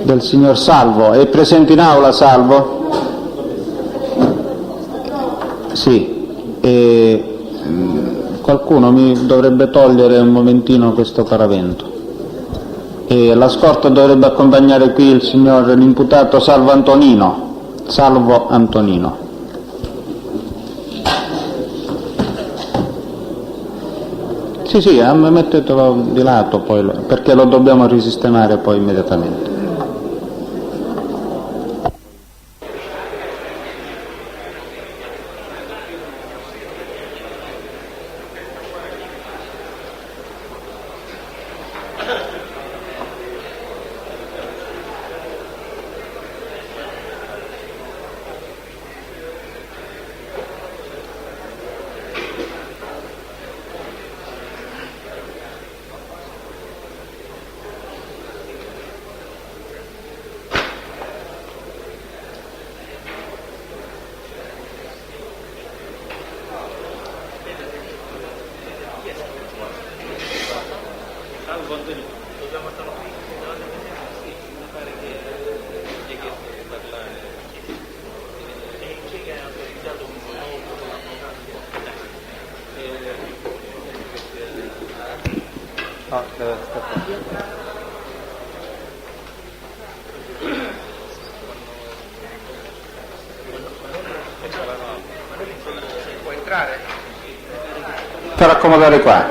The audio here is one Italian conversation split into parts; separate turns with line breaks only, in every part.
del signor Salvo. È presente in aula Salvo? Sì. Qualcuno mi dovrebbe togliere un momentino questo paravento. La scorta dovrebbe accompagnare qui l'imputato Salvo Antonino. Sì, mettetelo di lato poi, perché lo dobbiamo risistemare poi immediatamente.
Può entrare?
Per accomodare qua.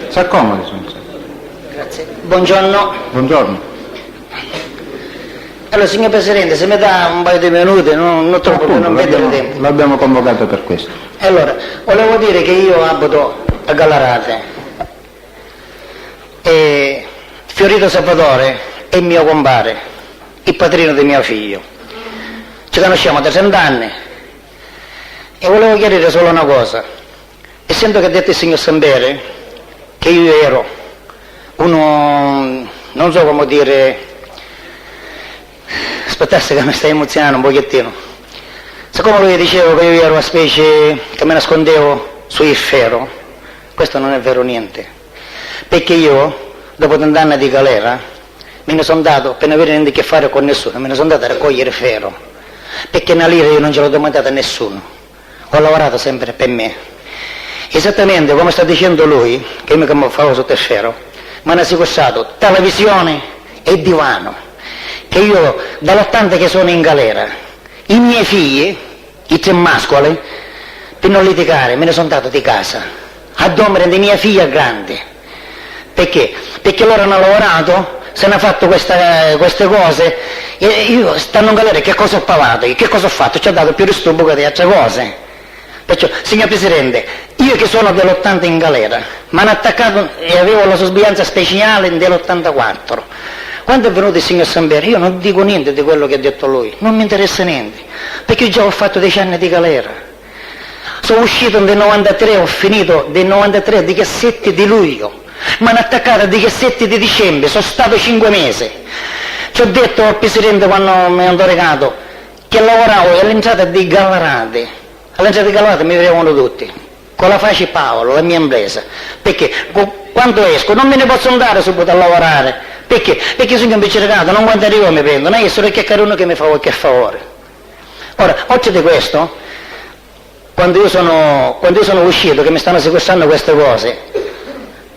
Si accomodi, signor.
Grazie. Buongiorno.
Buongiorno.
Allora, signor Presidente, se mi dà un paio di minuti, non troppo, per non perdere tempo.
L'abbiamo convocato per questo.
Allora, volevo dire che io abito a Gallarate e Fiorito Salvatore è mio compare, il padrino di mio figlio. Ci conosciamo da 30 anni e volevo chiarire solo una cosa. Essendo che ha detto il signor Sambere che io ero uno, non so come dire, aspettate che mi stai emozionando un pochettino. Siccome lui diceva che io ero una specie che me nascondevo sul ferro, questo non è vero niente, perché io, dopo 30 anni di galera, me ne sono andato, per non avere niente a che fare con nessuno, me ne sono andato a raccogliere ferro, perché una lira io non ce l'ho domandata a nessuno, ho lavorato sempre per me. Esattamente come sta dicendo lui, che io mi favo sotto il ferro, mi hanno sequestrato televisione e divano, che io dall'80 che sono in galera, i miei figli, i 3 mascoli, per non litigare, me ne sono andato di casa, a dormire dei miei figli grandi. Perché? Perché loro hanno lavorato, se hanno fatto queste cose, e io stanno in galera, che cosa ho pagato? Che cosa ho fatto? Ci ho dato più ristorbo che di altre cose. Perciò, signor Presidente, io che sono dell'80 in galera, mi hanno attaccato e avevo la sorveglianza speciale dell'84. Quando è venuto il signor Samberi, io non dico niente di quello che ha detto lui, non mi interessa niente, perché io già ho fatto 10 anni di galera. Sono uscito nel 93, ho finito nel 93 a 17 di luglio, mi hanno attaccato a 17 di dicembre, sono stato 5 mesi. Ci ho detto al Presidente quando mi hanno recato che lavoravo all'entrata di Gallarate, all'entrata di Gallarate mi vedevano tutti, con la Face Paolo, la mia impresa, perché quando esco non me ne posso andare subito a lavorare. Perché? Perché sono invece regato, non quando arrivo mi prendo, non è solo che è uno che mi fa qualche favore. Ora, oltre di questo, quando io sono uscito, che mi stanno sequestrando queste cose,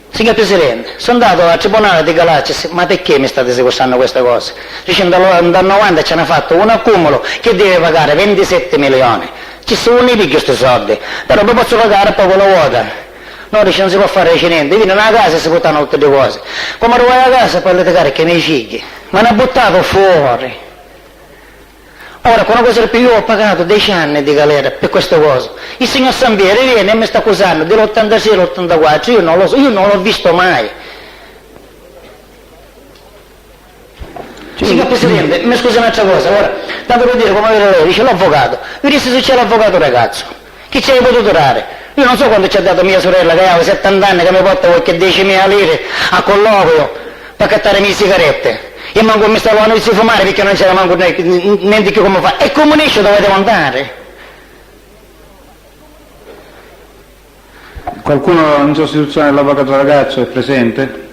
signor Presidente, sono andato al Tribunale di Galazzi, ma perché mi state sequestrando queste cose? Dicendo dal 90 ci hanno fatto un accumulo che deve pagare 27 milioni. Ci sono un picchi questi soldi, però poi posso pagare poco la vuota. No, dice non si può fare niente, vieni a casa e si buttano tutte le cose. Come arrivai a casa poi litigare che i miei figli, mi hanno buttato fuori. Ora, con una cosa più, io ho pagato 10 anni di galera per queste cose. Il signor Sambieri viene e mi sta accusando dell'86 all'84, io non lo so, io non l'ho visto mai. Signor Presidente, mi scusi un'altra cosa, ora, tanto per dire come avere lei, dice l'avvocato, vi disse se c'è l'avvocato ragazzo, chi ci hai potuto dare? Io non so quando ci ha dato mia sorella che aveva 70 anni che mi porta qualche 10.000 lire a colloquio per cattare le mie sigarette. E manco mi stavano a fumare perché non c'era manco niente più come fare. E comunisce dove devo andare?
Qualcuno in sostituzione dell'avvocato Ragazzo è presente?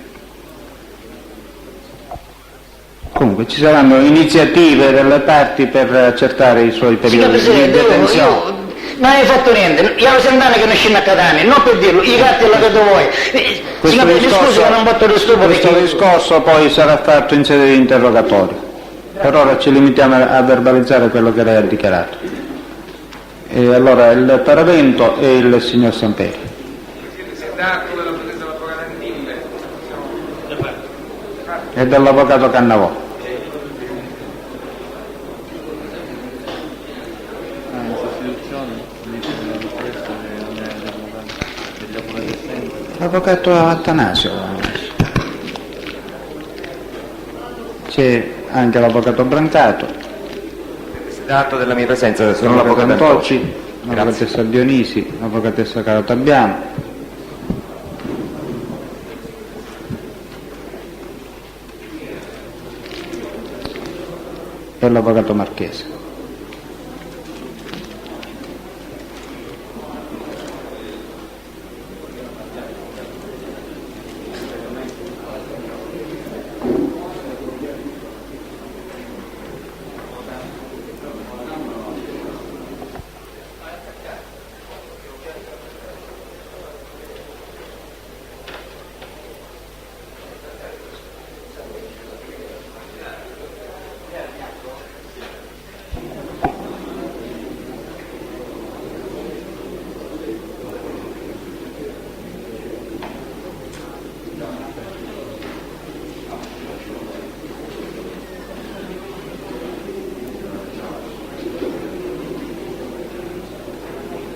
Comunque ci saranno iniziative delle parti per accertare i suoi
Signor
periodi di
Presidente,
detenzione.
non hai fatto niente, io ho 60 anni che non scendo a Catania, non per dirlo, i gatti la vedo voi. Signor Presidente, scusi che non batto di stupo
questo
perché...
discorso poi sarà fatto in sede di interrogatorio. Per ora ci limitiamo a verbalizzare quello che lei ha dichiarato. E allora il paravento e il signor Samperi. E dell'avvocato Cannavò. L'avvocato Attanasio. C'è anche l'avvocato Brancato.
Dato della mia presenza, sono
L'avvocato
l'avvocato
Antocci, l'avvocatessa Dionisi, l'avvocatessa Carotabiano. E l'avvocato Marchese.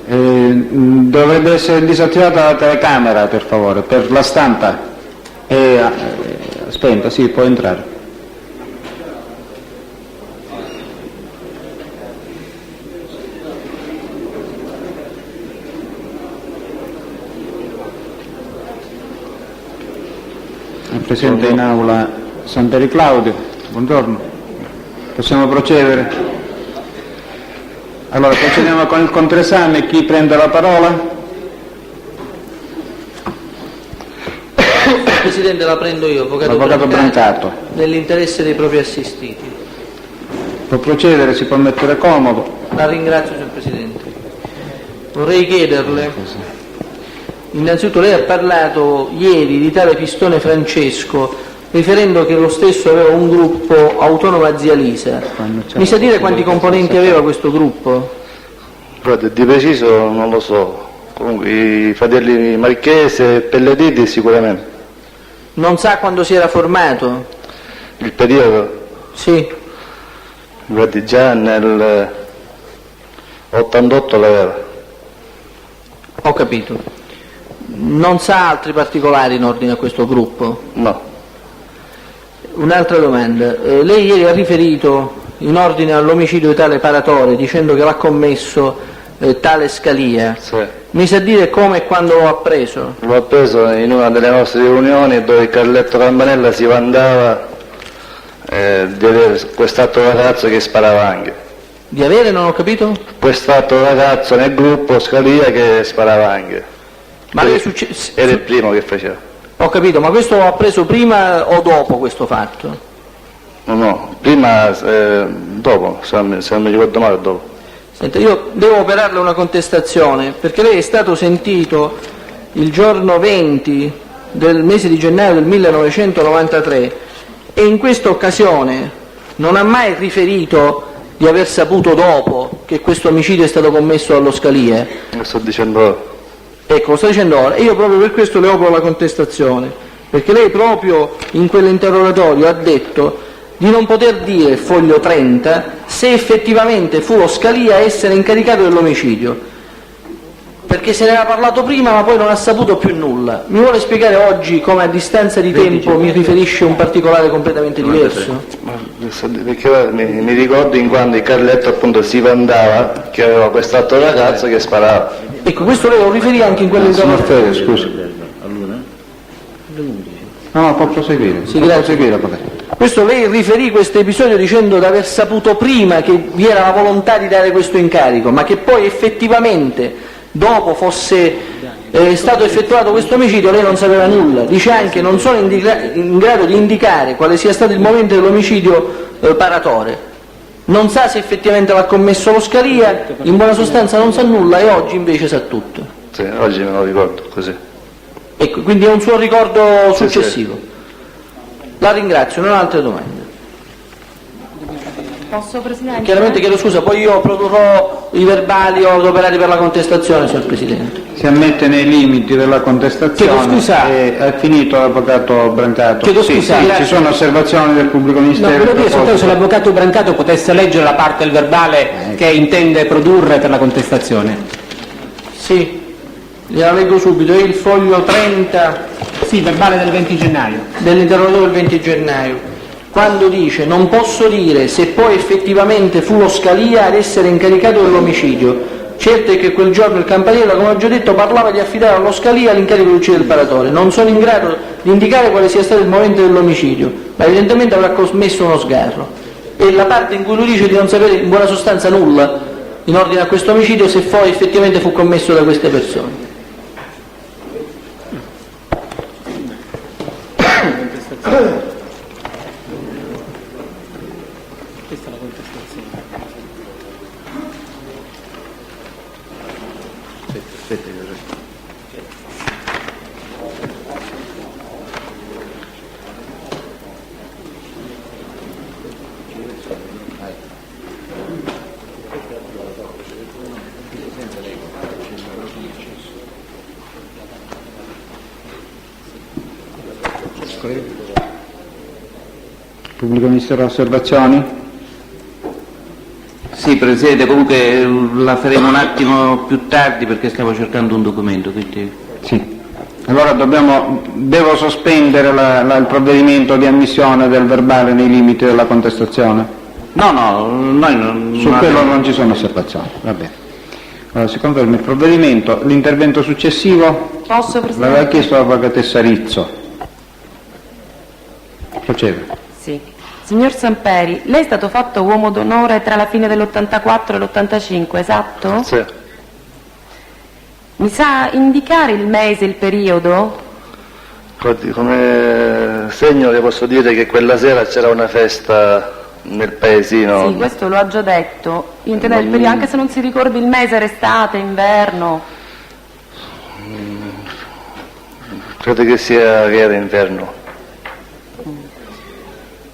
Dovrebbe essere disattivata la telecamera, per favore, per la stampa. Spenta, sì, può entrare. È presente in aula Samperi Claudio. Buongiorno. Possiamo procedere? Allora, procediamo con il controesame. Chi prende la parola?
Presidente, la prendo io,
L'avvocato Brancato.
nell'interesse dei propri assistiti.
Può procedere, si può mettere comodo.
La ringrazio, signor Presidente. Vorrei chiederle, innanzitutto lei ha parlato ieri di tale Pistone Francesco, riferendo che lo stesso aveva un gruppo autonomo a Zia Lisa. Mi sa dire quanti componenti aveva questo gruppo?
Guarda, di preciso non lo so, comunque i fratelli Marchese e Pellediti sicuramente.
Non sa quando si era formato?
Il periodo,
Sì.
guardi, già nel 88 l'aveva.
Ho capito. Non sa altri particolari in ordine a questo gruppo?
No,
Un'altra domanda. Lei ieri ha riferito in ordine all'omicidio di tale Paratore dicendo che l'ha commesso tale Scalia.
sì.
Mi sa dire come e quando lo ha preso?
L'ho preso in una delle nostre riunioni dove Carletto Campanella si vantava di avere quest'altro ragazzo che sparava anche.
Di avere, non ho capito?
Quest'altro ragazzo nel gruppo Scalia che sparava anche.
Ma lei
Era il primo che faceva.
Ho capito, ma questo lo ha preso prima o dopo questo fatto?
No, prima, dopo, se non mi ricordo male, dopo.
Senta, io devo operarle una contestazione, perché lei è stato sentito il giorno 20 del mese di gennaio del 1993 e in questa occasione non ha mai riferito di aver saputo dopo che questo omicidio è stato commesso allo Scalia.
Lo sto dicendo ora.
Ecco, lo sta dicendo ora, e io proprio per questo le opero la contestazione, perché lei proprio in quell'interrogatorio ha detto di non poter dire, foglio 30, se effettivamente fu lo Scalia a essere incaricato dell'omicidio, perché se ne era parlato prima ma poi non ha saputo più nulla. Mi vuole spiegare oggi come a distanza di tempo mi riferisce un particolare completamente diverso?
Perché mi ricordo in quando il Carletto appunto si vantava che aveva quest'altro ragazzo che sparava.
Ecco, questo lei lo riferì anche in quell'interrogatorio.
Signor Fede, scusi. No, può proseguire.
Sì,
può
grazie.
proseguire, avvocato.
Questo lei riferì questo episodio dicendo di aver saputo prima che vi era la volontà di dare questo incarico, ma che poi effettivamente dopo fosse stato effettuato questo omicidio lei non sapeva nulla. Dice anche non sono in grado di indicare quale sia stato il momento dell'omicidio paratore. Non sa se effettivamente l'ha commesso lo Scalia, in buona sostanza non sa nulla e oggi invece sa tutto.
Sì, oggi me lo ricordo così.
Ecco, quindi è un suo ricordo
Sì,
successivo. La ringrazio, non ho altre domande.
Posso, Presidente?
Chiaramente chiedo scusa, poi io produrrò i verbali o gli operati per la contestazione, signor Presidente.
Si ammette nei limiti della contestazione.
Chiedo scusa.
E è finito l'avvocato Brancato.
Chiedo
Sì,
scusa.
sì,
Grazie.
ci sono osservazioni del pubblico
No,
ministero.
volevo dire soltanto se l'avvocato Brancato potesse leggere la parte del verbale che intende produrre per la contestazione.
Sì, gliela leggo subito, è il foglio 30
Sì, verbale del 20 gennaio.
dell'interrogatorio del 20 gennaio, quando dice non posso dire se poi effettivamente fu lo Scalia ad essere incaricato dell'omicidio. Certo è che quel giorno il campanile, come ho già detto, parlava di affidare allo Scalia l'incarico di uccidere il paratore. Non sono in grado di indicare quale sia stato il momento dell'omicidio, ma evidentemente avrà commesso uno sgarro. E la parte in cui lui dice di non sapere in buona sostanza nulla in ordine a questo omicidio, se poi effettivamente fu commesso da queste persone.
Pubblico ministero, osservazioni?
Sì, Presidente, comunque la faremo un attimo più tardi perché stavo cercando un documento, quindi...
Sì. Allora devo sospendere il provvedimento di ammissione del verbale nei limiti della contestazione?
No, noi non...
Su quello non ci sono osservazioni, va bene. Allora si conferma il provvedimento. L'intervento successivo
Posso, Presidente?
l'aveva chiesto l'avvocatessa Rizzo. Procede.
Sì. Signor Samperi, lei è stato fatto uomo d'onore tra la fine dell'84 e l'85, esatto?
Sì.
Mi sa indicare il mese, il periodo?
Guardi, come segno le posso dire che quella sera c'era una festa nel paesino.
Sì, questo lo ha già detto. Io intendevo il periodo, anche se non si ricordi il mese, era estate, inverno.
Credo che era inverno.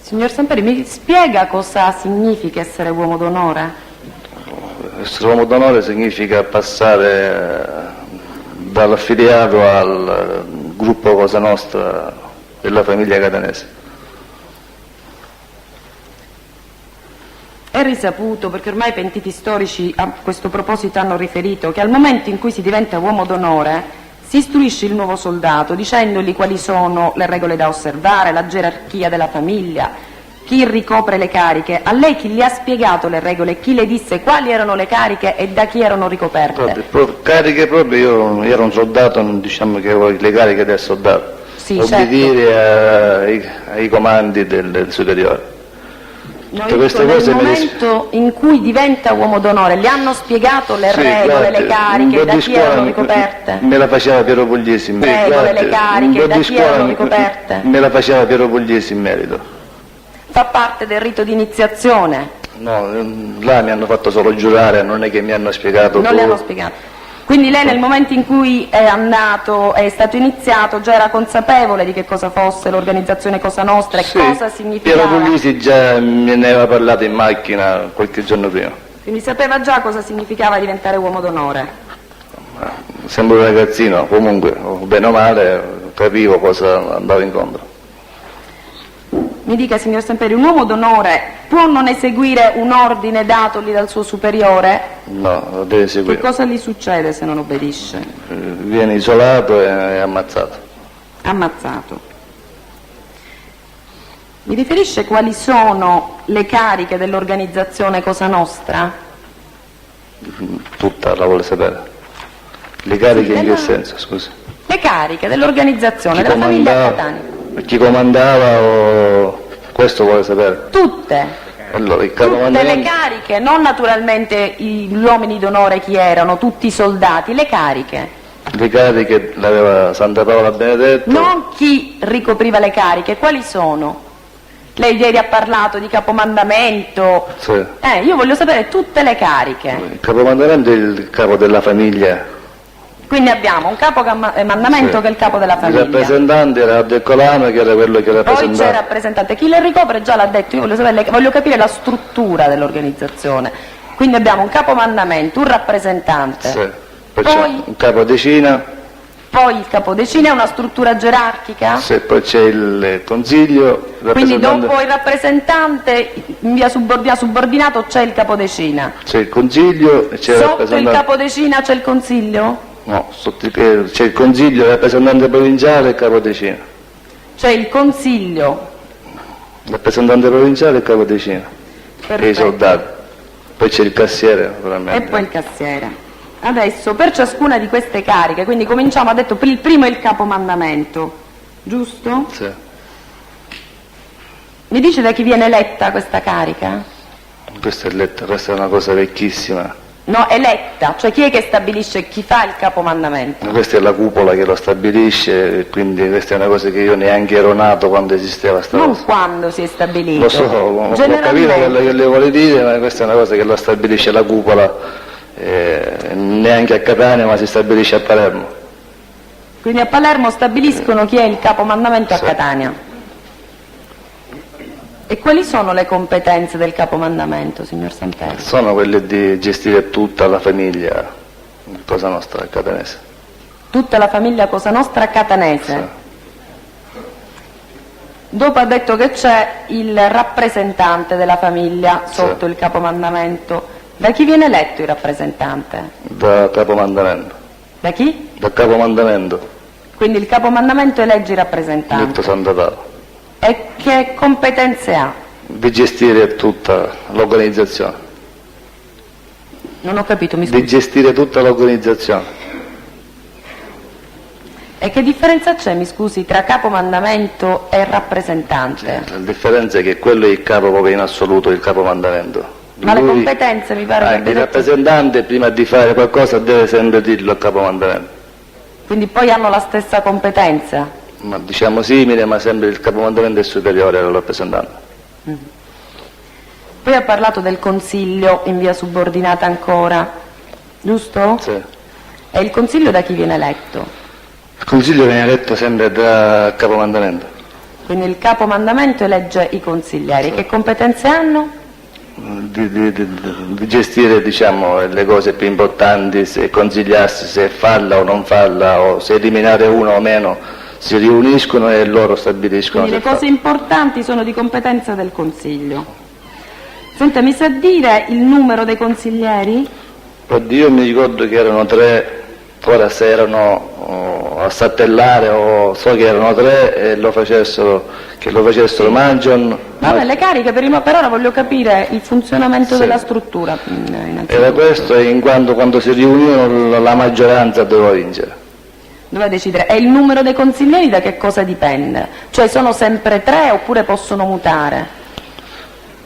Signor Samperi, mi spiega cosa significa essere uomo d'onore?
Essere uomo d'onore significa passare dall'affiliato al gruppo Cosa Nostra della famiglia catanese.
È risaputo, perché ormai i pentiti storici a questo proposito hanno riferito, che al momento in cui si diventa uomo d'onore si istruisce il nuovo soldato dicendogli quali sono le regole da osservare, la gerarchia della famiglia, chi ricopre le cariche. A lei chi le ha spiegato le regole, chi le disse quali erano le cariche e da chi erano ricoperte?
Cariche proprio, io ero un soldato, diciamo che avevo le cariche del soldato.
Sì,
obbedire ai comandi del superiore.
No,
Tutte queste
nel
cose
momento in cui diventa uomo d'onore, le hanno spiegato le regole, le cariche, da chi erano ricoperte?
Me la faceva Piero Pugliesi in merito.
Regole, le cariche, da chi erano ricoperte?
Me la faceva Piero Pugliesi in merito.
Fa parte del rito di iniziazione?
No, là mi hanno fatto solo giurare, non è che mi hanno spiegato.
Non le hanno spiegato. Quindi lei nel momento in cui è stato iniziato già era consapevole di che cosa fosse l'organizzazione Cosa Nostra e
Sì,
cosa significava?
Piero Pugliesi già me ne aveva parlato in macchina qualche giorno prima.
Quindi sapeva già cosa significava diventare uomo d'onore?
Sembro un ragazzino, comunque, bene o male, capivo cosa andavo incontro.
Mi dica, signor Samperi, un uomo d'onore può non eseguire un ordine datogli dal suo superiore?
No, lo deve
Che
seguire.
cosa gli succede se non obbedisce?
Viene isolato e ammazzato.
Ammazzato. Mi riferisce quali sono le cariche dell'organizzazione Cosa Nostra?
Tutta la vuole sapere. Le cariche
Sì,
in
della-
che senso, scusi?
Le cariche dell'organizzazione
Chi
della famiglia
comandava-
Catania.
Chi comandava o questo vuole sapere?
Tutte.
Allora, il
Tutte le
capomandamento,
cariche, non naturalmente gli uomini d'onore chi erano, tutti i soldati, le cariche.
le cariche l'aveva Santa Paola Benedetto.
Non chi ricopriva le cariche, quali sono? Lei ieri ha parlato di capomandamento.
Sì.
Io voglio sapere tutte le cariche.
Il capomandamento è il capo della famiglia.
Quindi abbiamo un capomandamento
Sì.
che è il capo della
Il
famiglia.
rappresentante era Addecolano, che era quello che
Poi c'è il
rappresentava.
rappresentante. Chi le ricopre già l'ha detto, io voglio capire la struttura dell'organizzazione. Quindi abbiamo un capomandamento, un rappresentante.
Sì. Poi c'è
Poi-
un capodecina,
Poi il capodecina è una struttura gerarchica.
sì, poi c'è il consiglio, il
Quindi
rappresentante,
dopo il rappresentante in via subordinato c'è il capodecina.
c'è il consiglio e c'è il
Sotto il
rappresentante.
capodecina c'è il consiglio?
No, c'è il consiglio, il rappresentante provinciale e il capodecina.
C'è il consiglio.
Il rappresentante provinciale e il capodecina. E i
Perfetto.
soldati. Poi c'è il cassiere,
E
naturalmente.
poi il cassiere. Adesso per ciascuna di queste cariche, quindi cominciamo, ha detto il primo è il capomandamento, giusto?
Sì.
Mi dice da chi viene eletta questa carica?
Questa è una cosa vecchissima.
No, eletta, cioè chi è che stabilisce chi fa il capomandamento?
Questa è la cupola che lo stabilisce, e quindi questa è una cosa che io neanche ero nato quando esisteva sta
Non
cosa.
quando si è stabilito.
Lo so, ho capito
Generalmente.
quello che le vuole dire, ma questa è una cosa che lo stabilisce la cupola, neanche a Catania, ma si stabilisce a Palermo.
Quindi a Palermo stabiliscono chi è il capomandamento a
Sì.
Catania. E quali sono le competenze del capomandamento, signor Santelli?
Sono quelle di gestire tutta la famiglia Cosa Nostra catanese.
Tutta la famiglia Cosa Nostra catanese. Dopo ha detto che c'è il rappresentante della famiglia sotto il capomandamento. Da chi viene eletto il rappresentante?
Da capomandamento.
Da chi?
Da capomandamento,
Quindi il capomandamento elegge il rappresentante.
detto Santa Paola.
E che competenze ha?
Di gestire tutta l'organizzazione.
Non ho capito, mi
Di
scusi.
gestire tutta l'organizzazione.
E che differenza c'è, mi scusi, tra capomandamento e rappresentante?
La differenza è che quello è il capo proprio in assoluto, il capomandamento.
Ma le
Lui-
competenze mi pare che
Anche
abbia
il
detto-
rappresentante prima di fare qualcosa deve sempre dirlo al capomandamento.
Quindi poi hanno la stessa competenza.
Ma diciamo simile, ma sempre il capomandamento è superiore al rappresentante.
Poi ha parlato del consiglio in via subordinata ancora, giusto?
Sì.
E il consiglio da chi viene eletto?
Il consiglio viene eletto sempre da capomandamento.
Quindi il capomandamento elegge i consiglieri. Che competenze hanno?
Di gestire, diciamo, le cose più importanti, se consigliarsi se farla o non farla, o se eliminare uno o meno, si riuniscono e loro stabiliscono.
Quindi le
se
cose importanti sono di competenza del consiglio. Senta, mi sa dire il numero dei consiglieri?
Oddio, mi ricordo che erano 3, ora se erano a saltellare o so che erano 3 e che lo facessero Mangion.
Vabbè, le cariche per ora voglio capire il funzionamento
Sì.
della struttura. Innanzitutto.
Era questo, e in quando si riunivano la maggioranza doveva vincere.
Dove decidere? E il numero dei consiglieri da che cosa dipende? Cioè sono sempre 3 oppure possono mutare?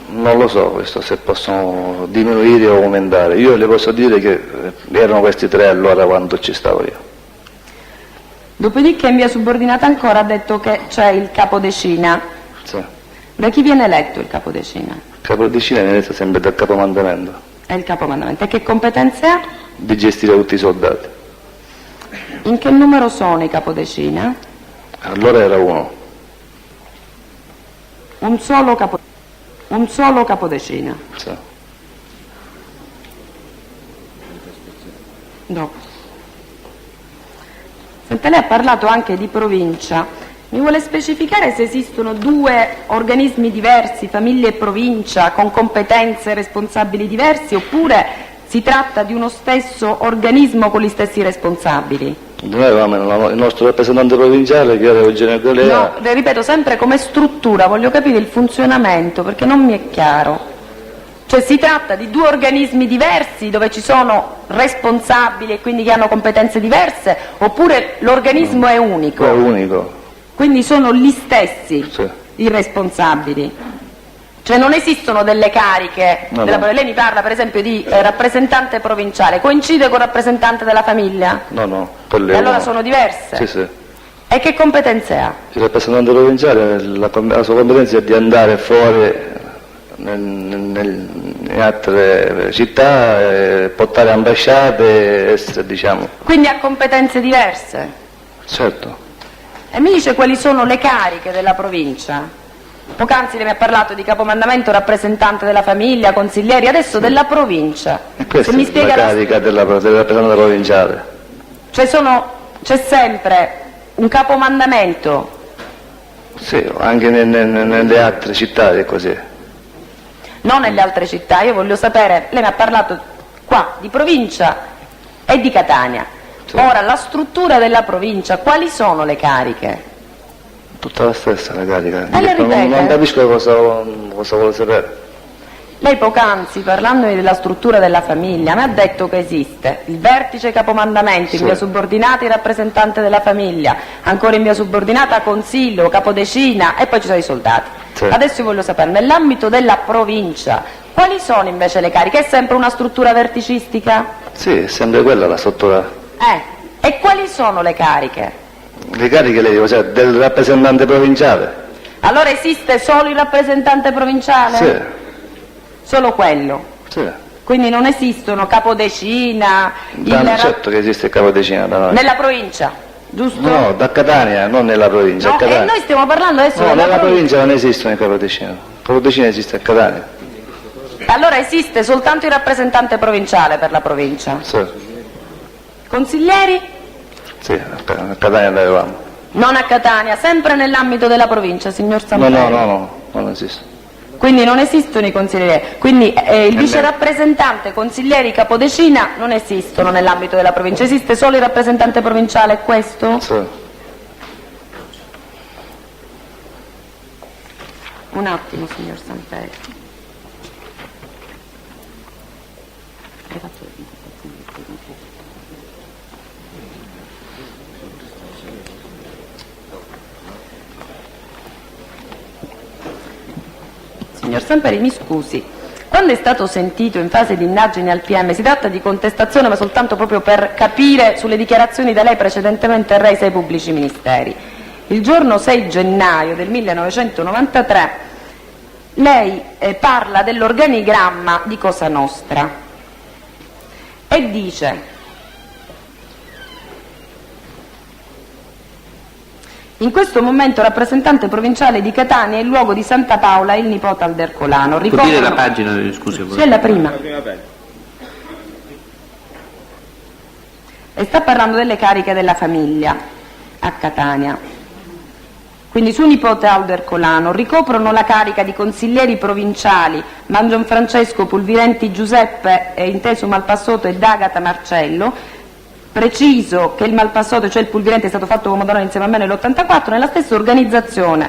Non lo so questo, se possono diminuire o aumentare. Io le posso dire che erano questi 3 allora quando ci stavo io.
Dopodiché in via subordinata ancora ha detto che c'è il capodecina.
Sì.
Da chi viene eletto il capodecina?
Il capodecina viene eletto sempre dal capomandamento,
È il capomandamento. E che competenze ha?
di gestire tutti i soldati.
In che numero sono i capodecina?
Allora era uno.
Un solo capodecina.
Sì.
Dopo. Senta, lei ha parlato anche di provincia. Mi vuole specificare se esistono 2 organismi diversi, famiglia e provincia, con competenze e responsabili diversi, oppure si tratta di uno stesso organismo con gli stessi responsabili?
Noi avevamo il nostro rappresentante provinciale che era Eugenio Galea.
No, le ripeto sempre come struttura, voglio capire il funzionamento perché non mi è chiaro. Cioè si tratta di 2 organismi diversi dove ci sono responsabili e quindi che hanno competenze diverse, oppure l'organismo è unico?
È unico.
Quindi sono gli stessi
Sì.
i responsabili. Cioè non esistono delle cariche,
No,
della-
no.
lei mi parla per esempio di rappresentante provinciale, coincide con rappresentante della famiglia?
No, quello
E
è
allora
uno.
sono diverse?
Sì.
E che competenze ha?
Il rappresentante provinciale, la sua competenza è di andare fuori in altre città, portare ambasciate, essere, diciamo,
Quindi ha competenze diverse?
certo.
E mi dice quali sono le cariche della provincia? Poc'anzi lei mi ha parlato di capomandamento, rappresentante della famiglia, consiglieri, adesso della provincia.
E questa
Se mi
è la
spiega
carica del rappresentante provinciale.
Cioè c'è sempre un capomandamento,
Sì, anche nelle altre città è così.
non nelle altre città. Io voglio sapere, lei mi ha parlato qua di provincia e di Catania.
Sì.
Ora, la struttura della provincia, quali sono le cariche?
Tutta la stessa la carica.
E le ripete?
Non capisco cosa vuole sapere.
Lei poc'anzi, parlandomi della struttura della famiglia, mi ha detto che esiste il vertice capomandamento, in
Sì.
via subordinata il rappresentante della famiglia, ancora in via subordinata consiglio, capodecina e poi ci sono i soldati.
Sì.
Adesso io voglio sapere, nell'ambito della provincia, quali sono invece le cariche? È sempre una struttura verticistica?
Sì, è sempre quella la struttura.
E quali sono le cariche?
Le cariche lei dico, cioè, del rappresentante provinciale.
Allora esiste solo il rappresentante provinciale?
Sì.
Solo quello?
Sì.
Quindi non esistono capodecina,
Certo che esiste il capodecina da noi.
nella provincia, giusto?
No, da Catania, non nella provincia.
No,
a Catania.
e noi stiamo parlando adesso
No,
della
nella provincia non esistono i capodecina. Il capodecina esiste a Catania.
Allora esiste soltanto il rappresentante provinciale per la provincia.
Sì,
Consiglieri?
sì, a Catania l'avevamo.
Non a Catania, sempre nell'ambito della provincia, signor Samperi.
No, non esiste.
Quindi non esistono i consiglieri. Quindi il vicerappresentante, consiglieri, capodecina non esistono nell'ambito della provincia. Esiste solo il rappresentante provinciale, è questo?
Sì.
Un attimo, signor Samperi. Signor Samperi, mi scusi, quando è stato sentito in fase di indagine al PM, si tratta di contestazione ma soltanto proprio per capire sulle dichiarazioni da lei precedentemente rese ai pubblici ministeri. Il giorno 6 gennaio del 1993 lei parla dell'organigramma di Cosa Nostra e dice: in questo momento rappresentante provinciale di Catania è il luogo di Santa Paola e il nipote Aldercolano.
Può dire la pagina, scusi?
Sì, è la prima. E sta parlando delle cariche della famiglia a Catania. Quindi suo nipote Aldo Ercolano ricoprono la carica di consiglieri provinciali Mangion Francesco, Pulvirenti Giuseppe, inteso Malpassoto, e D'Agata Marcello. Preciso che il Malpassoto, cioè il Pulvirenti, è stato fatto comodoro insieme a me nell'84. Nella stessa organizzazione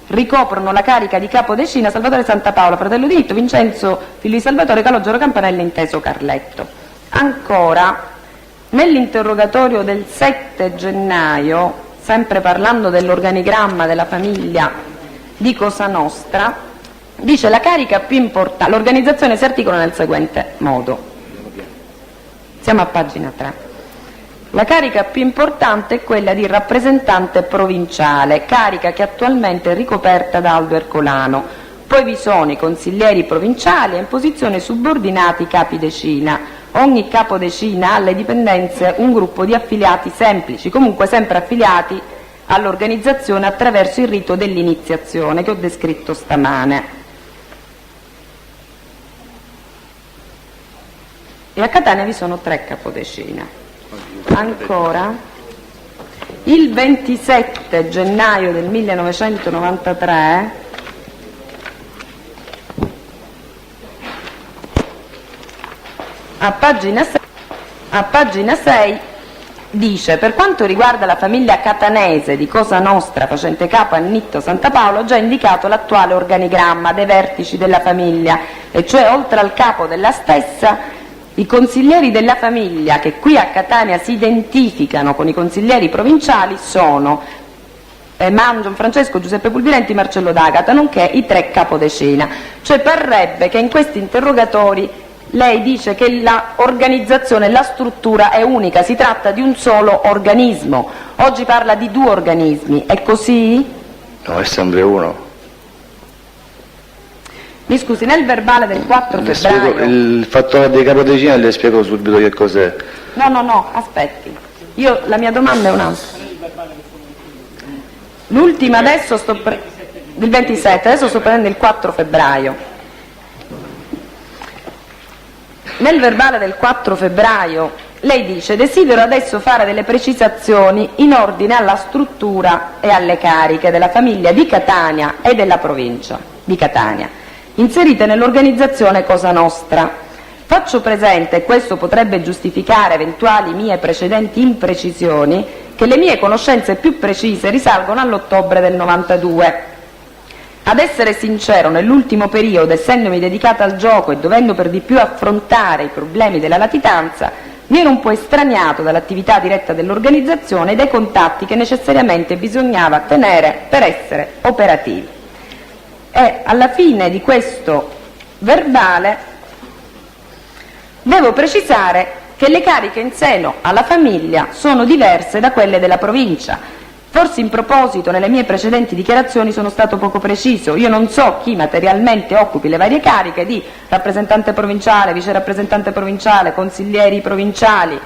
ricoprono la carica di capodecina Salvatore Santa Paola, fratello di Nitto, Vincenzo, figlio di Salvatore, Calogero Campanelli, inteso Carletto. Ancora, nell'interrogatorio del 7 gennaio, sempre parlando dell'organigramma della famiglia di Cosa Nostra, dice la carica più importante, l'organizzazione si articola nel seguente modo. Siamo a pagina 3. La carica più importante è quella di rappresentante provinciale, carica che attualmente è ricoperta da Aldo Ercolano. Poi vi sono i consiglieri provinciali e in posizione subordinati i capi decina. Ogni capodecina ha alle dipendenze un gruppo di affiliati semplici, comunque sempre affiliati all'organizzazione attraverso il rito dell'iniziazione che ho descritto stamane. E a Catania vi sono 3 capodecine. Ancora, il 27 gennaio del 1993 a pagina 6 dice: per quanto riguarda la famiglia catanese di Cosa Nostra facente capo a Nitto Santa Paola, ho già indicato l'attuale organigramma dei vertici della famiglia, e cioè oltre al capo della stessa i consiglieri della famiglia che qui a Catania si identificano con i consiglieri provinciali sono Mangion, Francesco, Giuseppe Pulvirenti, Marcello D'Agata, nonché i 3 capodecina. Cioè parrebbe che in questi interrogatori lei dice che l'organizzazione, la struttura è unica, si tratta di un solo organismo. Oggi parla di 2 organismi, è così?
No, è sempre uno.
Mi scusi, nel verbale del 4 febbraio...
Il fattore dei capodecina le spiego subito che cos'è.
No, aspetti. La mia domanda è un'altra. L'ultima adesso del 27, adesso sto prendendo il 4 febbraio. Nel verbale del 4 febbraio lei dice: desidero adesso fare delle precisazioni in ordine alla struttura e alle cariche della famiglia di Catania e della provincia di Catania, inserite nell'organizzazione Cosa Nostra. Faccio presente, e questo potrebbe giustificare eventuali mie precedenti imprecisioni, che le mie conoscenze più precise risalgono all'ottobre del 92. Ad essere sincero, nell'ultimo periodo, essendomi dedicata al gioco e dovendo per di più affrontare i problemi della latitanza, mi ero un po' estraniato dall'attività diretta dell'organizzazione e dai contatti che necessariamente bisognava tenere per essere operativi. E alla fine di questo verbale devo precisare che le cariche in seno alla famiglia sono diverse da quelle della provincia. Forse in proposito nelle mie precedenti dichiarazioni sono stato poco preciso. Io non so chi materialmente occupi le varie cariche di rappresentante provinciale, vice rappresentante provinciale, consiglieri provinciali.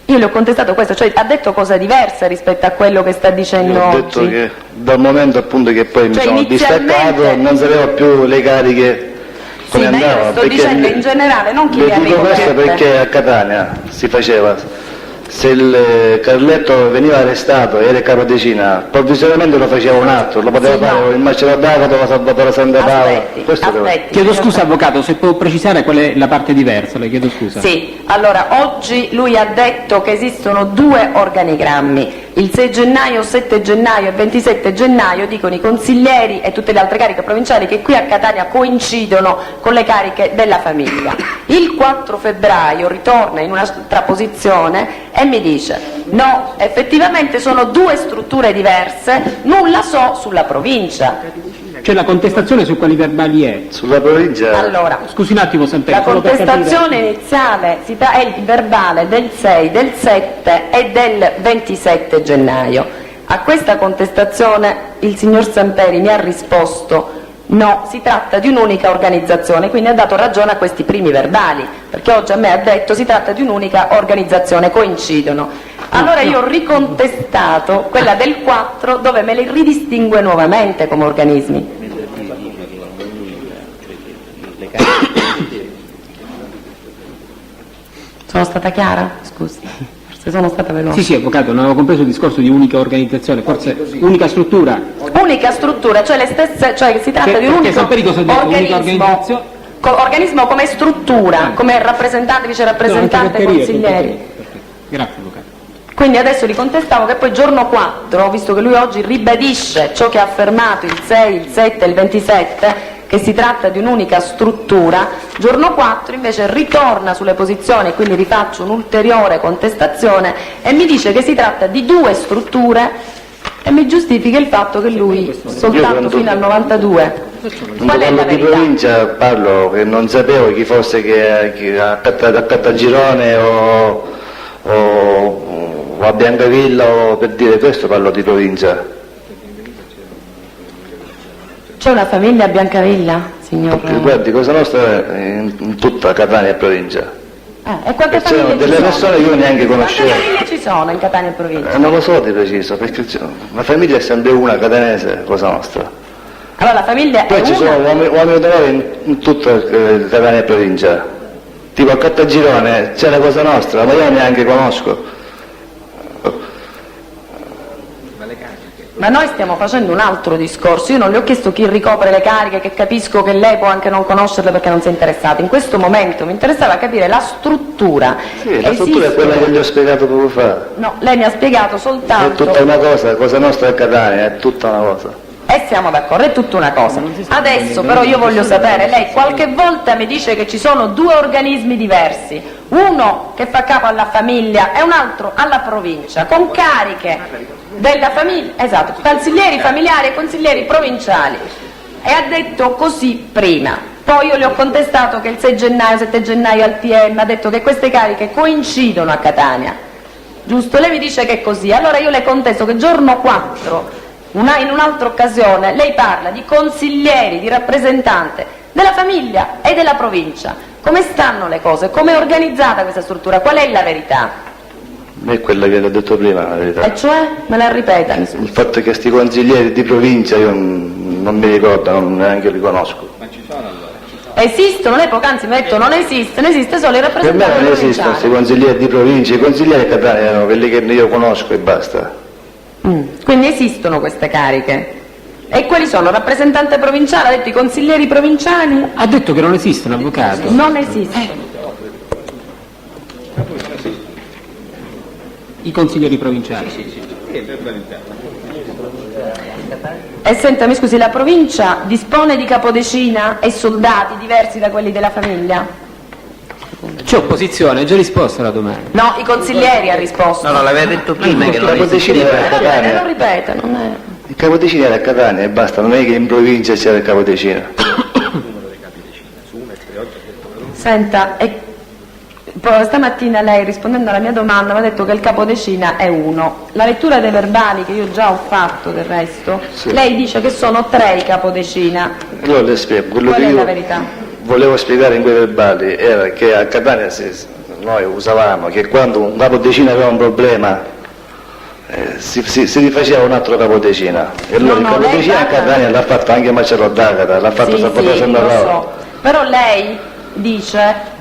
Io le ho contestato questo, cioè ha detto cose diverse rispetto a quello che sta dicendo
Ho
oggi.
detto che dal momento appunto che poi mi
Cioè,
sono distaccato non sapevo più le cariche come
Sì, ma io
andavano.
sto dicendo in generale, non chi le ha
dico questo
ricoperte.
perché a Catania si faceva. Se il Carletto veniva arrestato e era capodecina, provvisoriamente lo faceva un altro, lo poteva
Sì,
fare
no.
il Marcello D'Agata o la Salvatore Santa Paola. Questo
Aspetti.
Chiedo scusa, avvocato, se può precisare qual è la parte diversa, le chiedo scusa.
Sì, allora oggi lui ha detto che esistono 2 organigrammi, il 6 gennaio, 7 gennaio e 27 gennaio, dicono i consiglieri e tutte le altre cariche provinciali che qui a Catania coincidono con le cariche della famiglia. Il 4 febbraio ritorna in un'altra posizione e mi dice: no, effettivamente sono 2 strutture diverse, nulla so sulla provincia.
C'è la contestazione su quali verbali è?
Sulla provincia
Allora,
Scusi un attimo, Santeri,
la
solo per capire.
contestazione iniziale è il verbale del 6, del 7 e del 27 gennaio. A questa contestazione il signor Samperi mi ha risposto: no, si tratta di un'unica organizzazione, quindi ha dato ragione a questi primi verbali, perché oggi a me ha detto si tratta di un'unica organizzazione, coincidono. Allora io ho ricontestato quella del 4 dove me le ridistingue nuovamente come organismi. Sono stata chiara? Scusi, forse sono stata veloce.
Sì, avvocato, non avevo compreso il discorso di unica organizzazione, forse unica struttura.
Unica struttura, cioè le stesse, cioè si tratta di un
Perché
unico
Samperi cosa ha detto? Unica
organismo,
organizzazione?
organismo come struttura, come rappresentante, vice rappresentante,
No, anche
consiglieri.
Perfetto. Grazie, avvocato.
Quindi adesso ricontestavo che poi giorno 4, visto che lui oggi ribadisce ciò che ha affermato il 6, il 7 e il 27, che si tratta di un'unica struttura, giorno 4 invece ritorna sulle posizioni, e quindi rifaccio un'ulteriore contestazione e mi dice che si tratta di 2 strutture e mi giustifica il fatto che lui soltanto fino al 92. Qual è la
quando di
verità?
provincia parlo che non sapevo chi fosse che a Cattagirone o a Biancavilla, o per dire questo parlo di provincia.
C'è una famiglia a Biancavilla, signor?
Perché, guardi, Cosa Nostra è in tutta Catania e provincia.
E quante
E c'erano
famiglie
delle
ci
persone che io neanche
sono?
conoscevo.
Quante famiglie ci sono in Catania e provincia?
Non lo so di preciso, perché la famiglia è sempre una catanese, Cosa Nostra.
Allora la famiglia
Poi
è
ci sono
una...
uomini d'onore in tutta Catania e provincia. Tipo a Cattagirone c'è la Cosa Nostra, ma io neanche conosco.
Ma noi stiamo facendo un altro discorso. Io non le ho chiesto chi ricopre le cariche, che capisco che lei può anche non conoscerle perché non si è interessato. In questo momento mi interessava capire la struttura.
Sì, la struttura è quella che gli ho spiegato poco fa.
No, lei mi ha spiegato
È
soltanto...
tutta una cosa, Cosa Nostra e Catania, è tutta una cosa.
E siamo d'accordo, è tutta una cosa. Adesso però io voglio sapere, lei qualche volta mi dice che ci sono 2 organismi diversi, uno che fa capo alla famiglia e un altro alla provincia, con cariche della famiglia, esatto, consiglieri familiari e consiglieri provinciali, e ha detto così prima. Poi io le ho contestato che il 6 gennaio, 7 gennaio al PM ha detto che queste cariche coincidono a Catania, giusto? Lei mi dice che è così, allora io le contesto che giorno 4, in un'altra occasione, lei parla di consiglieri, di rappresentante della famiglia e della provincia. Come stanno le cose? Come è organizzata questa struttura? Qual è la verità?
È quella che le ho detto prima, la verità.
E cioè? Me la ripeta, mi scusi.
Il fatto che questi consiglieri di provincia io non mi ricordo, neanche li conosco.
Esistono? Lei poc'anzi mi ha detto non esiste, ne esiste solo il
Per me
rappresentante
non esistono
provinciale.
questi consiglieri di provincia, i consiglieri Catania erano quelli che io conosco e basta.
Quindi esistono queste cariche. E quali sono? Rappresentante provinciale, ha detto i consiglieri provinciali?
Ha detto che non esistono, avvocato.
Non esistono.
I consiglieri provinciali.
E senta, mi scusi, la provincia dispone di capodecina e soldati diversi da quelli della famiglia?
C'è opposizione, ha già risposto alla domanda.
No, i consiglieri ha risposto.
No, l'aveva detto prima che
Il
non
capodecina
esisteva.
era a
Lo
Catania.
ripete, non è...
Il capodecina era a Catania e basta, non è che in provincia sia il capodecina.
Senta, poi stamattina lei rispondendo alla mia domanda mi ha detto che il capodecina è uno. La lettura dei verbali che io già ho fatto del resto,
Sì.
lei dice che sono 3 i capodecina.
Allora le spiego, quello
Qual
che
è
io
la verità?
volevo spiegare in quei verbali era che a Catania noi usavamo che quando un capodecina aveva un problema si rifaceva un altro capodecina e allora
No,
il capodecina
lei
a Catania l'ha fatto anche Marcello D'Agata, l'ha fatto
Sì,
Salvatore
sì, lo
Sandoval.
so. Però lei dice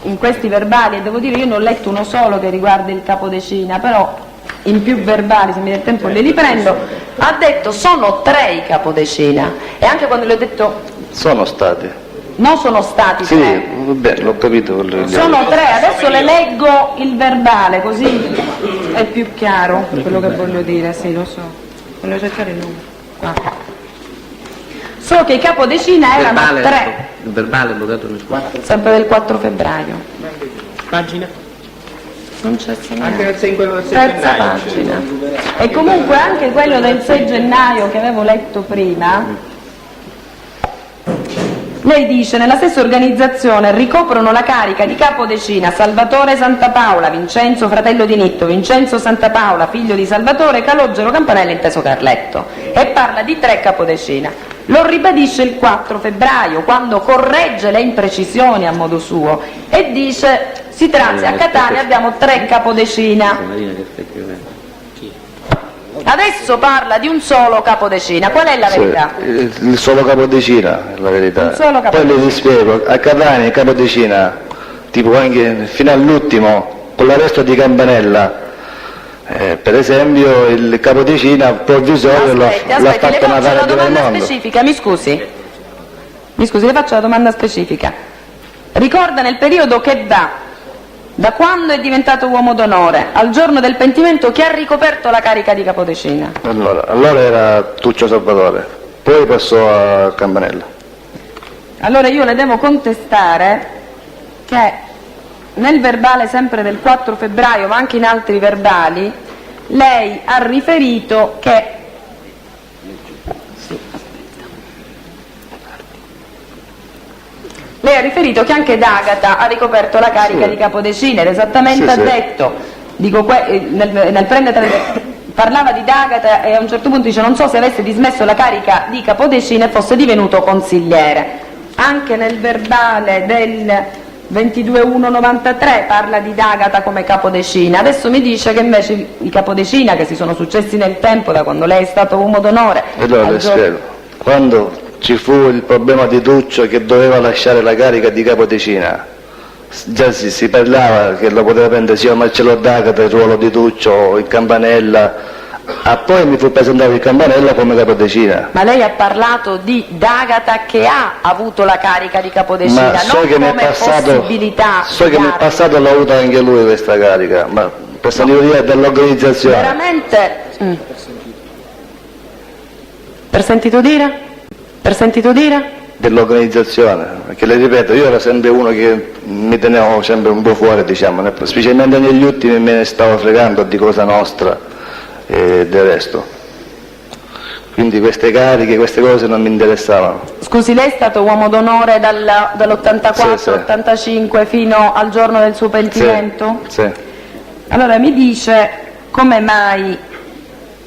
in questi verbali, e devo dire io ne ho letto uno solo che riguarda il capodecina, però in più verbali, se mi dà il tempo li riprendo, ha detto sono 3 i capodecina, e anche quando le ho detto
Sono stati.
non sono stati 3.
Sì, vabbè, l'ho capito quello che
Sono 3, adesso le leggo il verbale così è più chiaro quello che voglio dire, sì lo so. Voglio cercare il numero. Qua. So che i capodecina erano 3,
Il verbale votato nel
sempre del 4 febbraio.
Pagina?
Non c'è
Anche
segnale.
nel 6
Terza pagina. E comunque anche quello del 6 gennaio che avevo letto prima, lei dice nella stessa organizzazione ricoprono la carica di capodecina Salvatore Santapaola, Vincenzo fratello di Nitto, Vincenzo Santapaola figlio di Salvatore, Calogero Campanella inteso Carletto, e parla di 3 capodecina. Lo ribadisce il 4 febbraio quando corregge le imprecisioni a modo suo e dice si tratta, a Catania abbiamo 3 capodecina. Adesso parla di un solo capodecina, qual è la verità?
Sì, il solo capodecina è la verità.
Il solo capodecina.
Poi le spiego, a Catania il capodecina, tipo anche fino all'ultimo, con l'arresto di Campanella, per esempio il capodecina provvisorio l'ha
Aspetti,
fatto
le faccio
una
una
gara del
domanda
mondo.
specifica, mi scusi, le faccio una domanda specifica. Ricorda nel periodo che va da quando è diventato uomo d'onore al giorno del pentimento chi ha ricoperto la carica di capodecina?
Allora era Tuccio Salvatore, poi passò a Campanella.
Allora io le devo contestare che nel verbale sempre del 4 febbraio, ma anche in altri verbali, lei ha riferito che lei ha riferito che anche D'Agata ha ricoperto la carica
Sì.
di capodecina ed esattamente
Sì,
ha
sì.
detto, dico, nel parlava di D'Agata e a un certo punto dice non so se avesse dismesso la carica di capodecina e fosse divenuto consigliere. Anche nel verbale del 22/1/93 parla di D'Agata come capodecina. Adesso mi dice che invece i capodecina che si sono successi nel tempo da quando lei è stato uomo d'onore
Allora
al
le
giorno-
spiego, quando ci fu il problema di Tuccio che doveva lasciare la carica di capodecina, già si parlava che lo poteva prendere sia Marcello D'Agata il ruolo di Tuccio o il Campanella, poi mi fu presentato il Campanella come capodecina.
Ma lei ha parlato di D'Agata che ha avuto la carica di capodecina,
Ma so
non
che nel
come
passato,
possibilità
so
di
che nel
darla.
passato l'ha avuta anche lui questa carica, ma per sentire dell'organizzazione.
Veramente? Per sentito dire? Per sentito dire?
dell'organizzazione, perché le ripeto, io ero sempre uno che mi tenevo sempre un po' fuori, diciamo, specialmente negli ultimi me ne stavo fregando di Cosa Nostra e del resto. Quindi queste cariche, queste cose non mi interessavano.
Scusi, lei è stato uomo d'onore dall'84-85 fino al giorno del suo pentimento?
Sì.
Allora mi dice come mai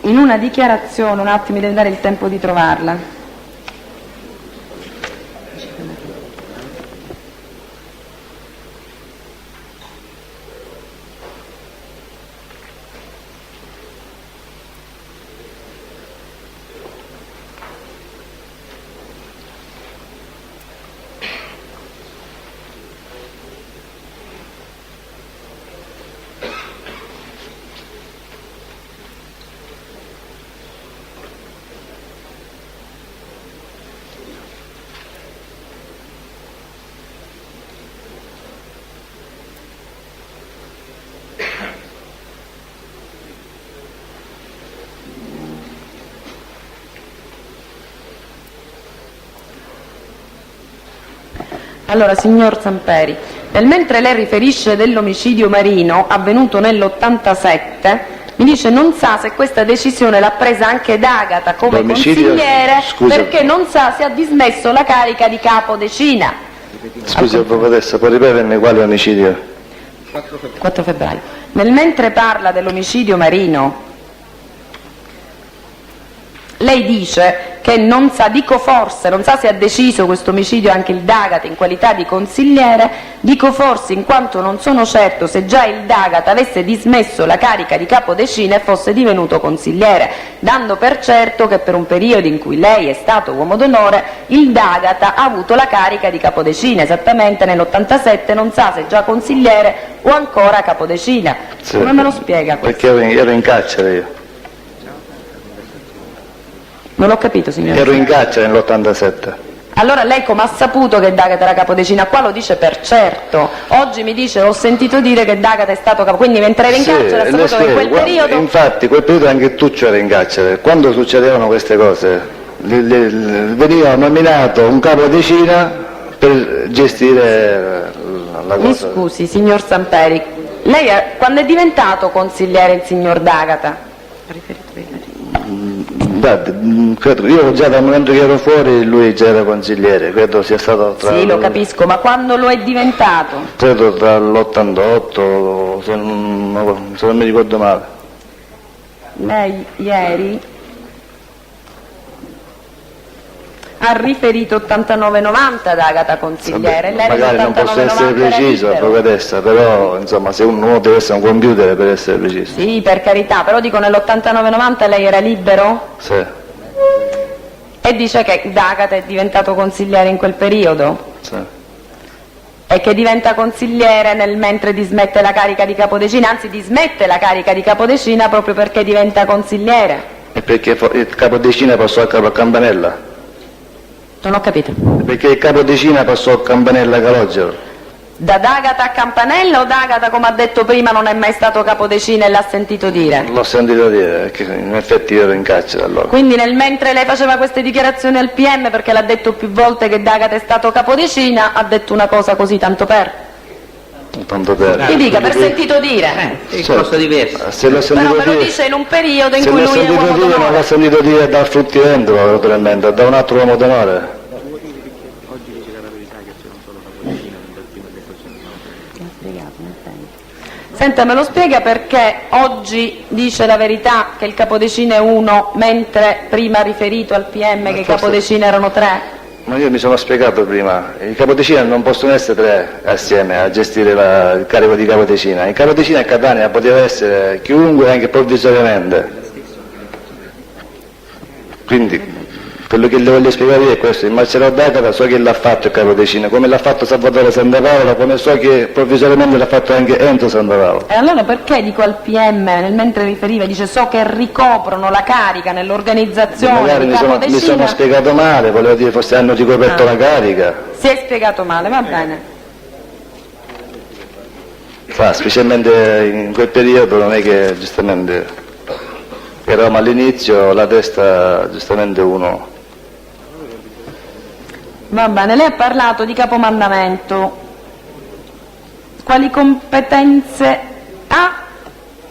in una dichiarazione, un attimo, mi deve dare il tempo di trovarla. Allora, signor Samperi, mentre lei riferisce dell'omicidio Marino avvenuto nell'87, mi dice non sa se questa decisione l'ha presa anche D'Agata come
L'omicidio?
consigliere,
Scusa.
perché non sa se ha dismesso la carica di capo decina.
Scusi, professoressa, può ripetermi quale omicidio?
4 febbraio. Mentre parla dell'omicidio Marino, lei dice che non sa, dico forse, non sa se ha deciso questo omicidio anche il D'Agata in qualità di consigliere, dico forse in quanto non sono certo se già il D'Agata avesse dismesso la carica di capodecina e fosse divenuto consigliere, dando per certo che per un periodo in cui lei è stato uomo d'onore il D'Agata ha avuto la carica di capodecina, esattamente nell'87, non sa se già consigliere o ancora capodecina.
Sì.
Come me lo spiega questo?
Perché ero in carcere io.
Non l'ho capito, signore.
Ero in carcere nell'87.
Allora lei come ha saputo che D'Agata era capodecina? Qua lo dice per certo. Oggi mi dice, ho sentito dire che D'Agata è stato capo. Quindi mentre era in carcere ha saputo che in quel periodo...
Infatti, quel periodo anche Tuccio era in carcere. Quando succedevano queste cose, veniva nominato un capodecina per gestire la cosa.
Mi scusi, signor Samperi, lei quando è diventato consigliere il signor D'Agata?
Credo, io già dal momento che ero fuori lui già era consigliere, credo sia stato tra...
Sì, lo capisco, ma quando lo è diventato?
Credo dall'88, se non mi ricordo male.
Lei ieri ha riferito 89-90 ad Agata consigliere. Lei
Magari non posso essere preciso, professoressa, però insomma se uno deve essere un computer per essere preciso.
Sì, per carità, però dico nell'89-90 lei era libero?
Sì.
E dice che D'Agata è diventato consigliere in quel periodo?
Sì.
E che diventa consigliere mentre dismette la carica di capodecina, anzi dismette la carica di capodecina proprio perché diventa consigliere.
E perché il capodecina passò a capo a Campanella?
Non ho capito.
Perché il capodecina passò a Campanella Calogero.
Da D'Agata a Campanella o D'Agata, come ha detto prima, non è mai stato capodecina e l'ha sentito dire?
L'ho sentito dire, perché in effetti io ero in carcere allora.
Quindi mentre lei faceva queste dichiarazioni al PM, perché l'ha detto più volte che D'Agata è stato capodecina, ha detto una cosa così tanto per?
Tanto per...
Mi dica, per sentito dire.
È cosa diversa.
Se l'ho
Però
sentito
me lo
dire...
dice in un periodo in
Se
cui
l'ho
lui è
sentito
uomo
dire, non l'ho
d'onore.
sentito dire dal fruttivendolo, naturalmente, da un altro uomo d'onore.
Senta, me lo spiega perché oggi dice la verità che il capodecina è uno, mentre prima ha riferito al PM che i capodecina erano 3?
Ma io mi sono spiegato prima, i capodecina non possono essere 3 assieme a gestire il carico di capodecina. Il capodecina a Catania poteva essere chiunque, anche provvisoriamente. Quindi quello che le voglio spiegare io è questo: il Marcello D'Agata so che l'ha fatto il capodecina, come l'ha fatto Salvatore Santapaola, come so che provvisoriamente l'ha fatto anche Enzo Santapaola.
E allora perché dico al PM, mentre riferiva, dice so che ricoprono la carica nell'organizzazione
Magari
di
mi sono
capodecina?
spiegato male, volevo dire forse hanno ricoperto la carica.
Si è spiegato male, va bene.
Specialmente in quel periodo non è che giustamente eravamo all'inizio, la testa giustamente uno.
Va bene, lei ha parlato di capomandamento. Quali competenze ha?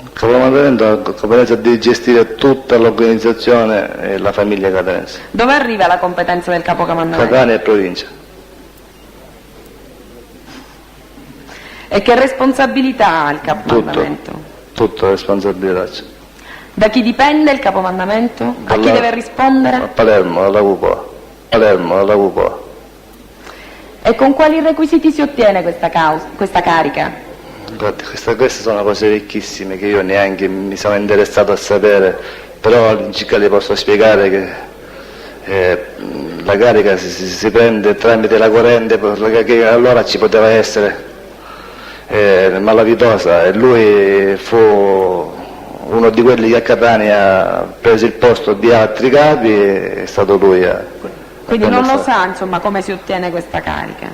Il capomandamento ha la competenza di gestire tutta l'organizzazione e la famiglia catanese,
Dove arriva la competenza del capocomandamento?
Catania e provincia.
E che responsabilità ha il capocomandamento?
Tutto responsabilità c'è.
Da chi dipende il capomandamento? A chi deve
A
rispondere?
Palermo, alla cupola. Palermo, alla cupola.
E con quali requisiti si ottiene questa carica?
Guardi, queste sono cose vecchissime che io neanche mi sono interessato a sapere, però all'incirca le posso spiegare che la carica si prende tramite la corrente, che allora ci poteva essere malavitosa, e lui fu uno di quelli che a Catania ha preso il posto di altri capi, e è stato lui a...
Quindi non lo sa, insomma, come si ottiene questa carica?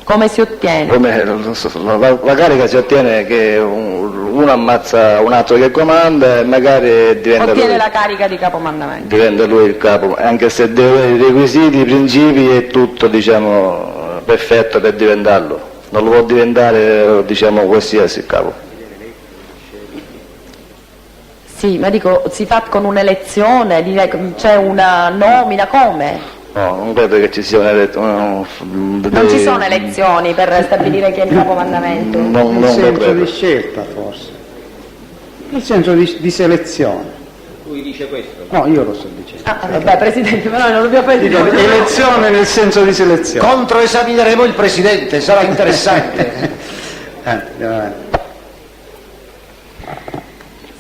Come si ottiene?
La carica si ottiene che uno ammazza un altro che comanda e magari diventa
Ottiene la carica di capomandamento.
diventa lui il capo, anche se deve avere i requisiti, i principi e tutto, diciamo, perfetto per diventarlo. Non lo può diventare, diciamo, qualsiasi capo.
Sì, ma dico, si fa con un'elezione, c'è una nomina, come?
No, non credo che ci sia
Non ci sono elezioni per stabilire chi è il capomandamento.
Non
Nel senso
credo.
di scelta, forse. Nel senso di selezione.
Lui dice questo.
No, io lo sto dicendo.
Ah, vabbè, Presidente, però non dobbiamo poi dire.
Elezione nel senso di selezione.
Controesamineremo il Presidente, sarà interessante.
Andiamo avanti.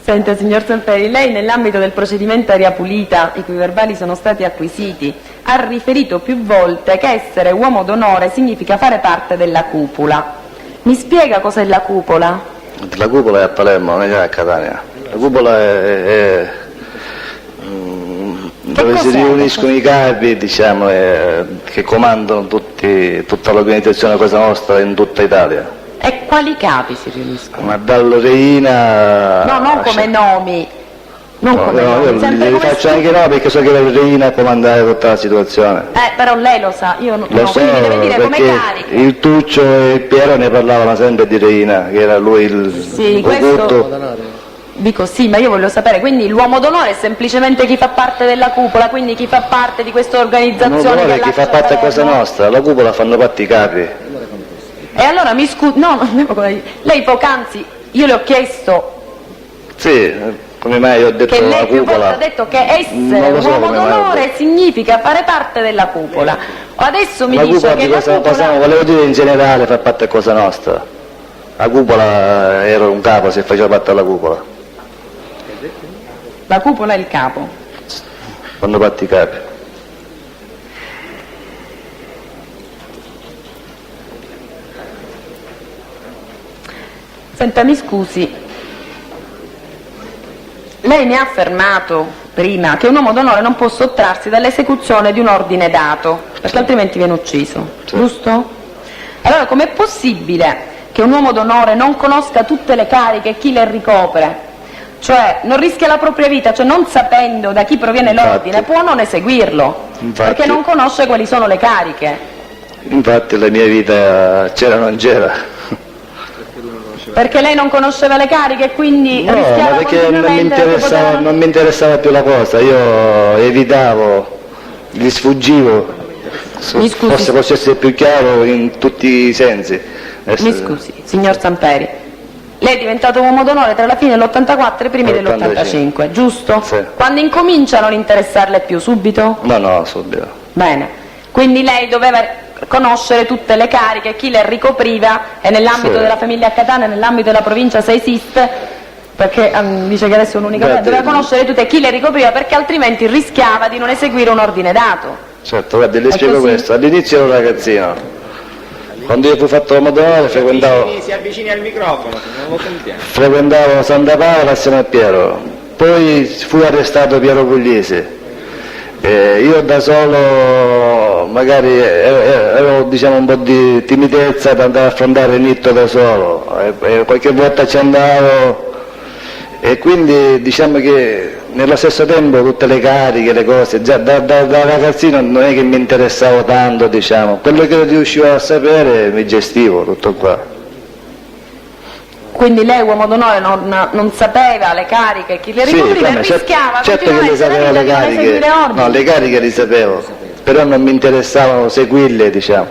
Senta, signor Samperi, lei nell'ambito del procedimento Aria Pulita, i cui verbali sono stati acquisiti, ha riferito più volte che essere uomo d'onore significa fare parte della cupola. Mi spiega cos'è la cupola?
La cupola è a Palermo, non è a Catania. La cupola è dove si
cos'è?
riuniscono i capi, diciamo, che comandano tutta l'organizzazione Cosa Nostra in tutta Italia.
E quali capi si riuniscono?
Ma dal Reina...
No, non come nomi. Non come nomi,
io
sempre
li
come
faccio anche no, perché so che il Reina comandare tutta la situazione.
però lei lo sa, io non
Lo so,
quindi mi deve dire come
perché
carica.
il Tuccio e il Piero ne parlavano sempre di Reina, che era lui il
Sì, questo... Dico sì, ma io voglio sapere, quindi l'uomo d'onore è semplicemente chi fa parte della cupola, quindi chi fa parte di questa organizzazione
Non
che
è chi fa
lascia
parte a Cosa
Palermo?
Nostra, la cupola fanno parte i capi.
E allora mi scusi, no, lei poc'anzi, io le ho chiesto
Sì, come mai ho detto
che
la
lei più volte
cupola?
ha detto che essere
Non lo so
uomo
come mai ho
d'onore significa fare parte della cupola. Adesso mi
La
dice
cupola
che
di
la
Cosa
cupola...
volevo dire in generale fa parte a Cosa Nostra. La cupola era un capo se faceva parte della cupola.
La cupola è il capo.
Fanno parte i capi.
Senta, mi scusi, lei mi ha affermato prima che un uomo d'onore non può sottrarsi dall'esecuzione di un ordine dato, perché altrimenti viene ucciso, giusto? Allora, com'è possibile che un uomo d'onore non conosca tutte le cariche e chi le ricopre? Cioè, non rischia la propria vita, cioè non sapendo da chi proviene l'ordine, può non eseguirlo, perché non conosce quali sono le cariche.
Infatti la mia vita c'era o non c'era.
Perché lei non conosceva le cariche e quindi
No,
rischiava
ma perché
continuamente
non mi interessava più la cosa, io evitavo, gli sfuggivo,
Mi scusi.
forse posso essere più chiaro in tutti i sensi.
Mi scusi, signor Samperi, lei è diventato uomo d'onore tra la fine dell'84 e i primi dell'85, giusto?
Sì.
Quando incomincia a non interessarle più, subito?
No, subito.
Bene, quindi lei doveva conoscere tutte le cariche, chi le ricopriva, e nell'ambito
Sì.
della famiglia Catania, nell'ambito della provincia se esiste, perché dice che adesso è un'unica,
Guardi,
doveva conoscere tutte chi le ricopriva, perché altrimenti rischiava di non eseguire un ordine dato.
Certo, guardi, le
È
spiego
così?
questo. All'inizio ero un ragazzino, quando io fui fatto uomo d'onore
Si avvicini al microfono, se non lo sentiamo.
frequentavo Santa Paola assieme a Piero, poi fu arrestato Piero Pugliese. Io da solo magari avevo, diciamo, un po' di timidezza per andare a affrontare il Nitto da solo, e qualche volta ci andavo E quindi diciamo che nello stesso tempo tutte le cariche, le cose, già da ragazzino non è che mi interessavo tanto, diciamo, quello che riuscivo a sapere mi gestivo, tutto qua.
Quindi lei, uomo d'onore, non sapeva le cariche, chi le ricopriva e rischiava
certo che le sapevo le cariche, no, le cariche le sapevo, però non mi interessavano seguirle, diciamo.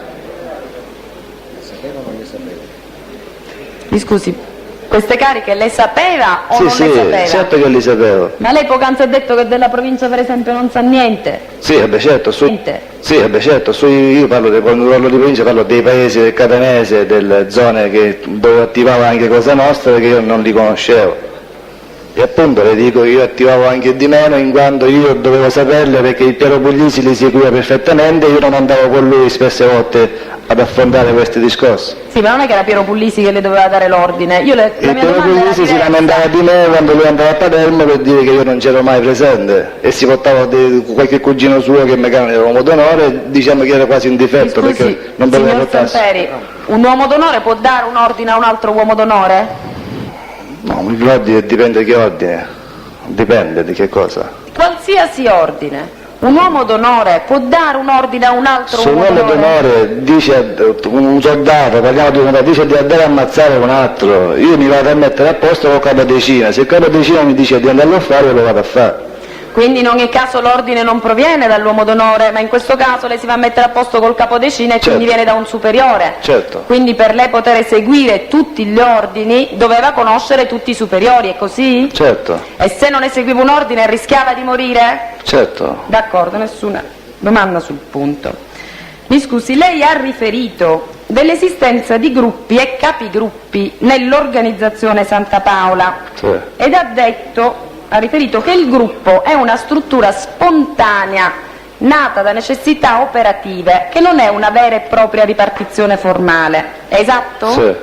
Mi scusi, queste cariche le sapeva o non le sapeva?
Sì, certo che le sapevo.
Ma lei poc'anzi ha detto che della provincia per esempio non sa niente?
Sì, vabbè certo, io parlo quando parlo di provincia parlo dei paesi del Catanese, delle zone dove attivava anche Cosa Nostra che io non li conoscevo. E appunto le dico che io attivavo anche di meno in quanto io dovevo saperle perché il Piero Puglisi li seguiva perfettamente e io non andavo con lui spesse volte ad affrontare questi discorsi.
Sì, ma non è che era Piero Puglisi che le doveva dare l'ordine.
Il Piero Puglisi si lamentava di me quando lui andava a Palermo per dire che io non c'ero mai presente e si portava qualche cugino suo che magari era uomo d'onore, diciamo che era quasi un difetto.
Scusi,
perché non doveva
signor
portarsi.
Samperi, un uomo d'onore può dare un ordine a un altro uomo d'onore?
No, l'ordine dipende che ordine, dipende di che cosa.
Qualsiasi ordine. Un uomo d'onore può dare un ordine a un altro
Se un
uomo
uomo d'onore dice un soldato, parliamo di uno, dice di andare a ammazzare un altro, io mi vado a mettere a posto con il capo decina, se il capo decina mi dice di andarlo a fare, lo vado a fare.
Quindi in ogni caso l'ordine non proviene dall'uomo d'onore, ma in questo caso lei si va a mettere a posto col capodecina e quindi viene da un superiore.
Certo.
Quindi per lei poter eseguire tutti gli ordini doveva conoscere tutti i superiori, è così?
Certo.
E se non eseguiva un ordine rischiava di morire?
Certo.
D'accordo, nessuna domanda sul punto. Mi scusi, lei ha riferito dell'esistenza di gruppi e capigruppi nell'organizzazione Santa Paola ed ha riferito che il gruppo è una struttura spontanea nata da necessità operative, che non è una vera e propria ripartizione formale. È esatto?
Sì.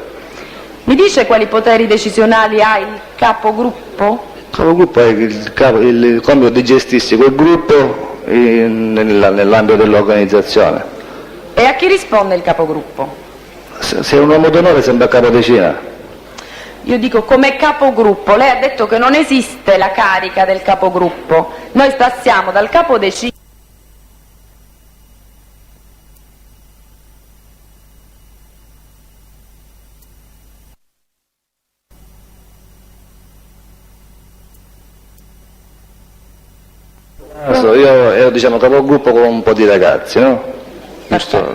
Mi dice quali poteri decisionali ha il capogruppo?
Il capogruppo è il compito di gestirsi quel gruppo nell'ambito dell'organizzazione.
E a chi risponde il capogruppo?
Se è un uomo d'onore sembra capodecina.
Io dico come capogruppo, lei ha detto che non esiste la carica del capogruppo, noi passiamo dal capodecina.
Io ero capogruppo con un po' di ragazzi, no? Giusto?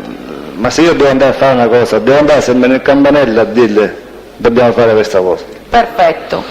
Ma se io devo andare a fare una cosa, devo andare sempre nel campanello a dirle dobbiamo fare questa cosa.
Perfetto.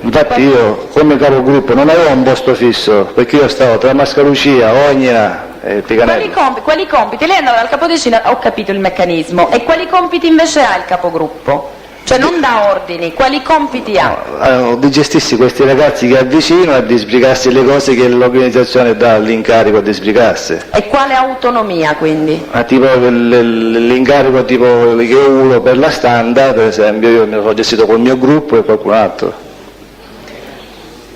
Infatti io come capogruppo non avevo un posto fisso, perché io stavo tra Mascalucia, Ognina e Picanello.
Quali compiti? Lei andava dal capodecina, ho capito il meccanismo, e quali compiti invece ha il capogruppo? Cioè non dà ordini, quali compiti ha?
Di gestirsi questi ragazzi che avvicino e di sbrigarsi le cose che l'organizzazione dà l'incarico di sbrigarsi.
E quale autonomia quindi?
Tipo l'incarico tipo che uno per la standa, per esempio, io mi sono gestito col mio gruppo e qualcun altro.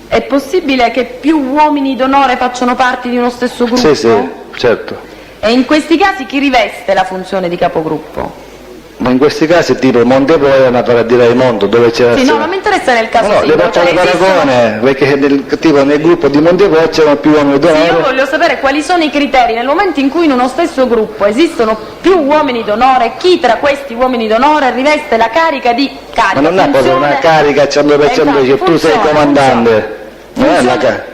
È possibile che più uomini d'onore facciano parte di uno stesso gruppo?
Sì, certo.
E in questi casi chi riveste la funzione di capogruppo?
Ma in questi casi tipo Montepo è una paradira di mondo dove c'era...
Sì, no, non mi interessa nel caso
le faccio
cioè,
le paragone, perché nel gruppo di Montepo c'erano più uomini d'onore.
Sì, io voglio sapere quali sono i criteri nel momento in cui in uno stesso gruppo esistono più uomini d'onore, chi tra questi uomini d'onore riveste la carica di carica.
Ma non è proprio una carica 100% che tu sei comandante. Non è la carica.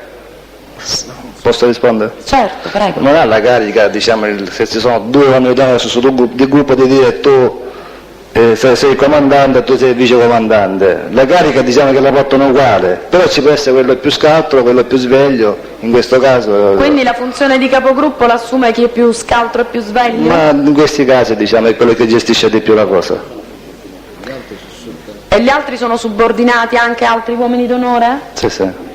Posso rispondere?
Certo, prego.
Non ha la carica, diciamo, se ci sono due uomini d'onore sul gruppo di dire tu sei il comandante e tu sei il vicecomandante. La carica diciamo che la portano uguale, però ci può essere quello più scaltro, quello più sveglio, in questo caso.
Quindi la funzione di capogruppo l'assume chi è più scaltro e più sveglio?
Ma in questi casi diciamo è quello che gestisce di più la cosa.
E gli altri sono subordinati anche a altri uomini d'onore?
Sì.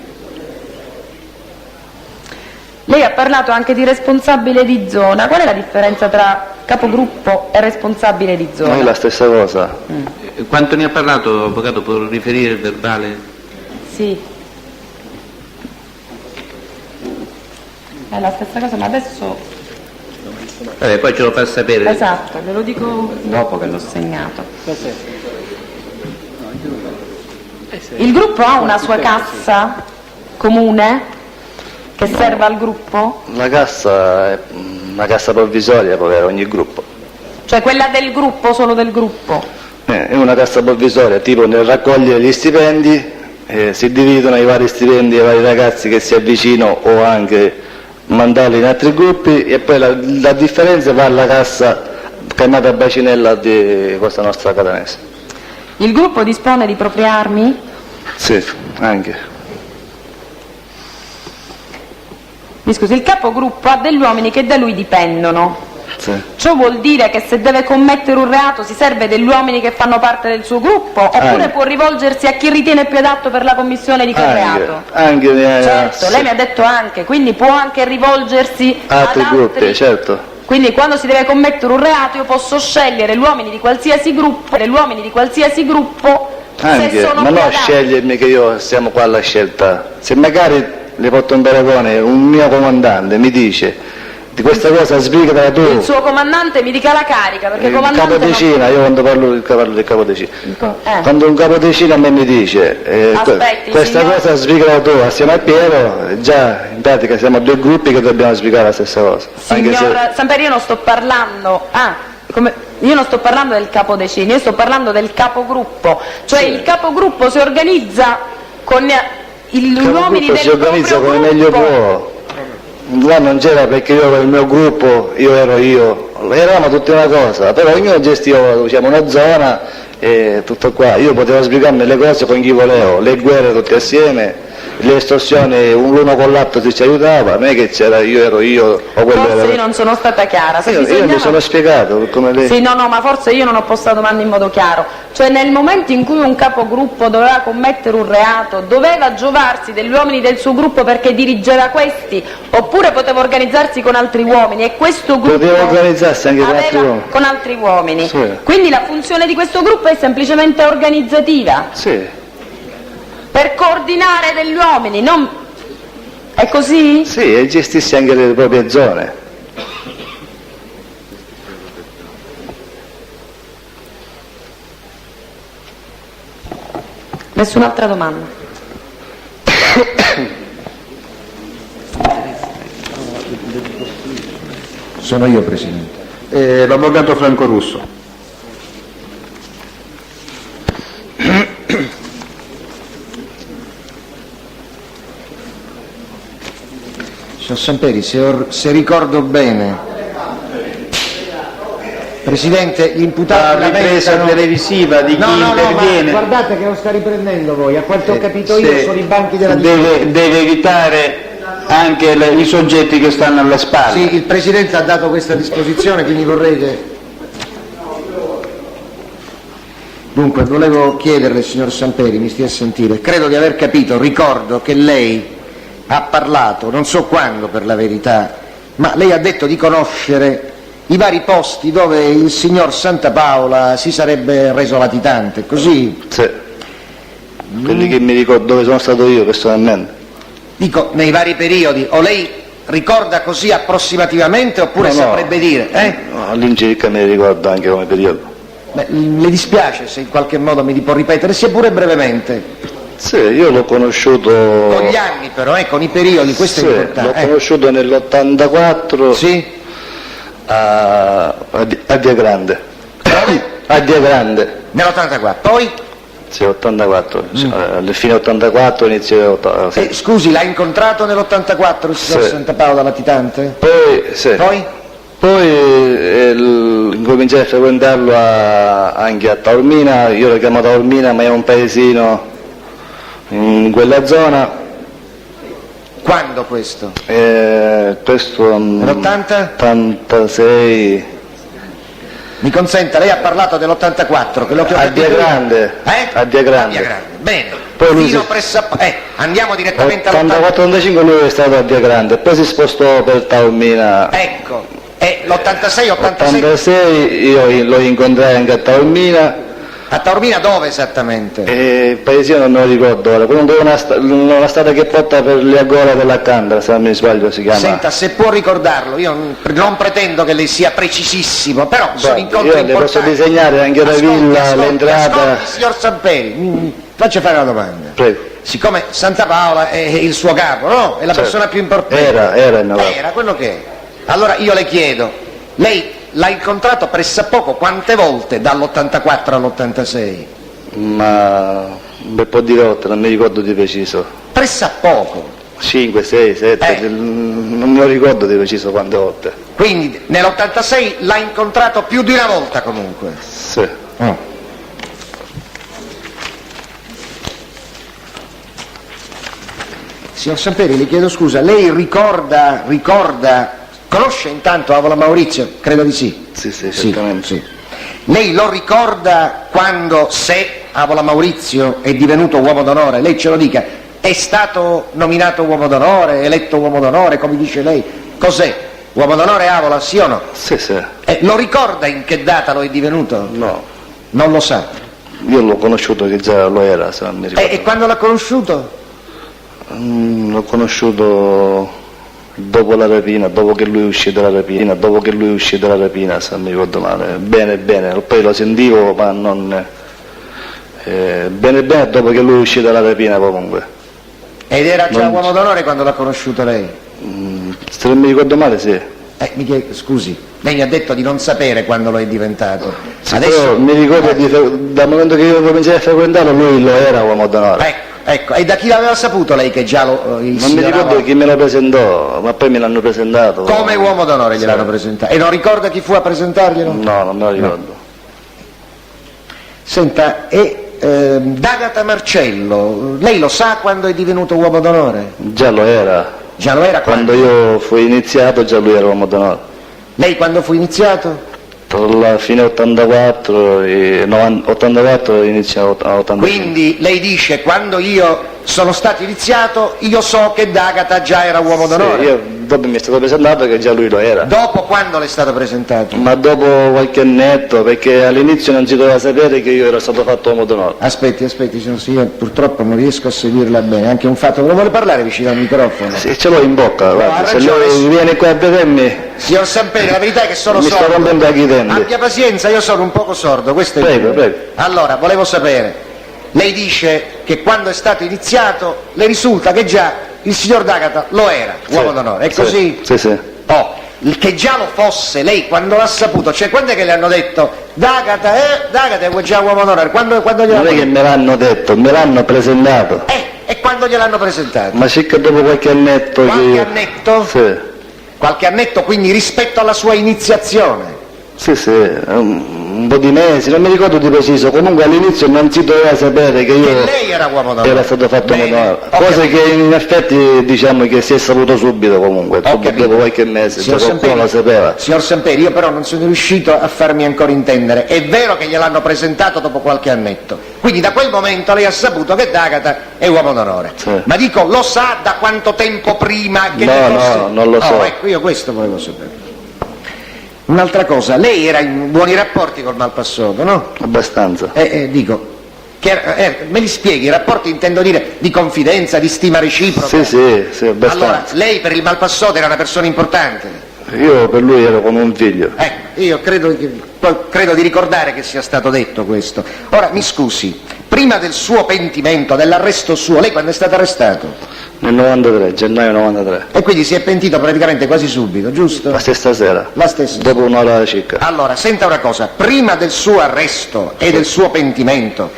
Lei ha parlato anche di responsabile di zona, qual è la differenza tra capogruppo e responsabile di zona?
Non è la stessa cosa.
Quanto ne ha parlato, avvocato, può riferire il verbale?
Sì. È la stessa cosa, ma adesso...
Vabbè, poi ce lo fa sapere.
Esatto, ve lo dico dopo che l'ho segnato. Il gruppo ha una sua cassa comune che serve al gruppo?
La cassa è una cassa provvisoria per ogni gruppo.
Cioè quella del gruppo, solo del gruppo?
È una cassa provvisoria, tipo nel raccogliere gli stipendi, si dividono i vari stipendi ai vari ragazzi che si avvicinano o anche mandarli in altri gruppi e poi la differenza va alla cassa chiamata Bacinella di questa nostra catanese.
Il gruppo dispone di proprie armi?
Sì, anche.
Mi scusi, il capogruppo ha degli uomini che da lui dipendono.
Sì.
Ciò vuol dire che se deve commettere un reato si serve degli uomini che fanno parte del suo gruppo, oppure può rivolgersi a chi ritiene più adatto per la commissione di quel reato? Certo, lei mi ha detto anche, quindi può anche rivolgersi
altri gruppi, certo.
Quindi quando si deve commettere un reato io posso scegliere gli uomini di qualsiasi gruppo,
Anche,
se sono
ma
più
non
adatti.
scegliermi che io siamo qua alla scelta. Se magari le porto un paragone, un mio comandante mi dice di questa cosa sbrigata tu.
Il suo comandante mi dica la carica, perché
Il
comandante
capodecina, io quando parlo del capodecina. Quando un capodecina a me mi dice
Aspetti,
questa
signor-
cosa sbrigata tu assieme a Piero, già in pratica siamo due gruppi che dobbiamo sbrigare la stessa cosa. Anche
Signor Samperi, io non sto parlando io non sto parlando del capodecina, io sto parlando del capogruppo, cioè il capogruppo si organizza con gli uomini del
si organizza
proprio
come meglio
gruppo.
può. Là non c'era perché io ero il mio gruppo, io ero io, eravamo tutti una cosa, però ognuno gestiva una zona e tutto qua. Io potevo sbrigarmi le cose con chi volevo, le guerre tutte assieme, le estorsioni l'uno con l'altro si ci aiutava, non è che c'era io ero io o quello
Forse
era.
io non sono stata chiara. Se
Io
bisognava-
mi sono spiegato come lei.
Sì, no, ma forse io non ho posto la domanda in modo chiaro. Cioè nel momento in cui un capogruppo doveva commettere un reato, doveva giovarsi degli uomini del suo gruppo perché dirigeva questi, oppure poteva organizzarsi con altri uomini e questo gruppo
Poteva organizzarsi anche con altri
aveva
uomini.
con altri uomini.
Sì.
Quindi la funzione di questo gruppo è semplicemente organizzativa,
Sì,
per coordinare degli uomini, non... È così?
sì, e gestissi anche le proprie zone.
Nessun'altra domanda?
Sono io, Presidente. L'avvocato Franco Russo.
Signor Samperi, se ricordo bene, Presidente, gli imputati
La ripresa
lamentano...
televisiva di chi
No,
interviene.
ma guardate che lo sta riprendendo voi, a quanto ho capito io sono i banchi della
deve evitare anche i soggetti che stanno alle spalle.
Sì, il Presidente ha dato questa disposizione, quindi vorrei che... Dunque, volevo chiederle, signor Samperi, mi stia a sentire, credo di aver capito, ricordo che lei ha parlato, non so quando per la verità, ma lei ha detto di conoscere i vari posti dove il signor Santapaola si sarebbe reso latitante, così?
Sì. Quelli che mi ricordo dove sono stato io personalmente.
Dico, nei vari periodi, o lei ricorda così approssimativamente oppure
No,
saprebbe dire?
No, all'incirca mi ricordo anche come periodo.
Beh, le dispiace se in qualche modo mi può ripetere, sia pure brevemente.
Sì, io l'ho conosciuto...
Con gli anni però, con i periodi, questo
sì,
è importante.
l'ho conosciuto nell'84
Sì?
a Dia Grande. A Dia Grande.
Nell'84. Poi?
Sì, 84. Alla fine 84, inizio 86.
Scusi, l'ha incontrato nell'84 il signor
Sì.
Santapaola latitante?
Poi, sì. Poi incominciai a frequentarlo anche a Taormina, io lo chiamo Taormina ma è un paesino in quella zona.
Quando questo?
Questo
Nell'80?
86.
Mi consenta, lei ha parlato dell'84, quello che ho
A
capito
Dia
io.
Grande. A Dia Grande.
A Dia Grande. Bene.
Poi lui
Fino andiamo direttamente all'84.
84-85 lui è stato a Dia Grande, poi si spostò per Taormina.
Ecco, e l'86-86
86 io lo incontrai anche a Taormina.
a Taormina dove esattamente?
Il paesino non me lo ricordo ora, comunque una strada che porta per le agore della Candra, se non mi sbaglio si chiama.
Senta, se può ricordarlo, io non pretendo che lei sia precisissimo, però sono incontri
io le posso
importanti.
disegnare anche la villa,
Ascolti,
l'entrata.
signor Samperi, Faccia fare una domanda.
Prego.
Siccome Santa Paola è il suo capo, no? È la
Certo.
persona più importante.
Era il mio capo.
Era quello che è. Allora io le chiedo, lei l'ha incontrato pressappoco quante volte dall'84 all'86?
Ma un bel po' di volte, non mi ricordo di preciso.
Pressappoco.
5, 6, 7, non me lo ricordo di preciso quante volte.
Quindi nell'86 l'ha incontrato più di una volta comunque.
Sì.
Signor Samperi, le chiedo scusa, lei ricorda, conosce intanto Avola Maurizio? Credo di sì.
Sì, certamente.
Sì. Lei lo ricorda quando, se Avola Maurizio è divenuto uomo d'onore, lei ce lo dica, è stato nominato uomo d'onore, eletto uomo d'onore, come dice lei? Cos'è? Uomo d'onore Avola, sì o no?
Sì.
Lo ricorda in che data lo è divenuto?
No.
Non lo sa.
Io l'ho conosciuto che già lo era, se non mi ricordo.
E quando l'ha conosciuto?
L'ho conosciuto dopo la rapina, dopo che lui uscì dalla rapina, se non mi ricordo male. Bene, poi lo sentivo, ma non... bene, dopo che lui uscì dalla rapina comunque.
Ed era già uomo d'onore quando l'ha conosciuto lei?
Se non mi ricordo male, sì.
Scusi, lei mi ha detto di non sapere quando lo è diventato.
Sì, però mi ricordo dal momento che io cominciai a frequentarlo, lui lo era uomo d'onore.
Ecco, e da chi l'aveva saputo lei che già il
Non mi ricordo chi me lo presentò, ma poi me l'hanno presentato.
Come uomo d'onore gliel'hanno presentato? E non ricorda chi fu a presentarglielo?
No, non me lo ricordo.
Senta, D'Agata Marcello, lei lo sa quando è divenuto uomo d'onore?
Già lo era.
Già lo era
quando io fui iniziato, già lui era uomo d'onore.
Lei quando fu iniziato?
Tra la fine 84 e 84 inizia 85.
Quindi lei dice, quando io sono stato iniziato, io so che D'Agata già era uomo d'onore.
Io dopo mi è stato presentato che già lui lo era.
Dopo quando le è stato presentato?
Ma dopo qualche annetto, perché all'inizio non si doveva sapere che io ero stato fatto uomo d'onore.
Aspetti, signor Signore, purtroppo non riesco a seguirla bene, anche un fatto, non vuole parlare vicino al microfono?
Sì, ce l'ho in bocca, guarda, se lei viene qua a vedermi...
Signor Samperi, la verità è che sono sordo.
Mi sto rompendo anche i denti.
Abbia pazienza, io sono un poco sordo, questo è
prego.
Allora, volevo sapere, lei dice che quando è stato iniziato le risulta che già il signor D'Agata lo era, uomo d'onore, è così?
Sì.
Che già lo fosse, lei quando l'ha saputo, cioè quando è che le hanno detto D'Agata è già uomo d'onore? Quando
non è che me l'hanno detto, me l'hanno presentato.
E quando gliel'hanno presentato?
Ma circa dopo qualche annetto.
Annetto?
Sì.
Qualche annetto quindi rispetto alla sua iniziazione?
Sì, un po' di mesi, non mi ricordo di preciso, comunque all'inizio non si doveva sapere che io
lei era uomo d'onore.
Era stato fatto uomo d'onore, cosa che in effetti diciamo che si è saputo subito comunque, dopo qualche mese, qualcuno lo sapeva.
Signor Samperi, io però non sono riuscito a farmi ancora intendere, è vero che gliel'hanno presentato dopo qualche annetto, quindi da quel momento lei ha saputo che D'Agata è uomo d'onore, ma dico, lo sa da quanto tempo prima che
No, non lo so.
Ecco, io questo volevo sapere. Un'altra cosa, lei era in buoni rapporti col Malpassoto, no?
Abbastanza.
Dico, me li spieghi, i rapporti intendo dire di confidenza, di stima reciproca?
Sì, abbastanza.
Allora, lei per il Malpassoto era una persona importante?
Io per lui ero come un figlio.
Io credo di ricordare che sia stato detto questo. Ora, mi scusi, prima del suo pentimento, dell'arresto suo, lei quando è stato arrestato?
Nel 93, gennaio 93.
E quindi si è pentito praticamente quasi subito, giusto?
La stessa sera.
La stessa.
Dopo un'ora circa.
Allora, senta una cosa, prima del suo arresto e del suo pentimento,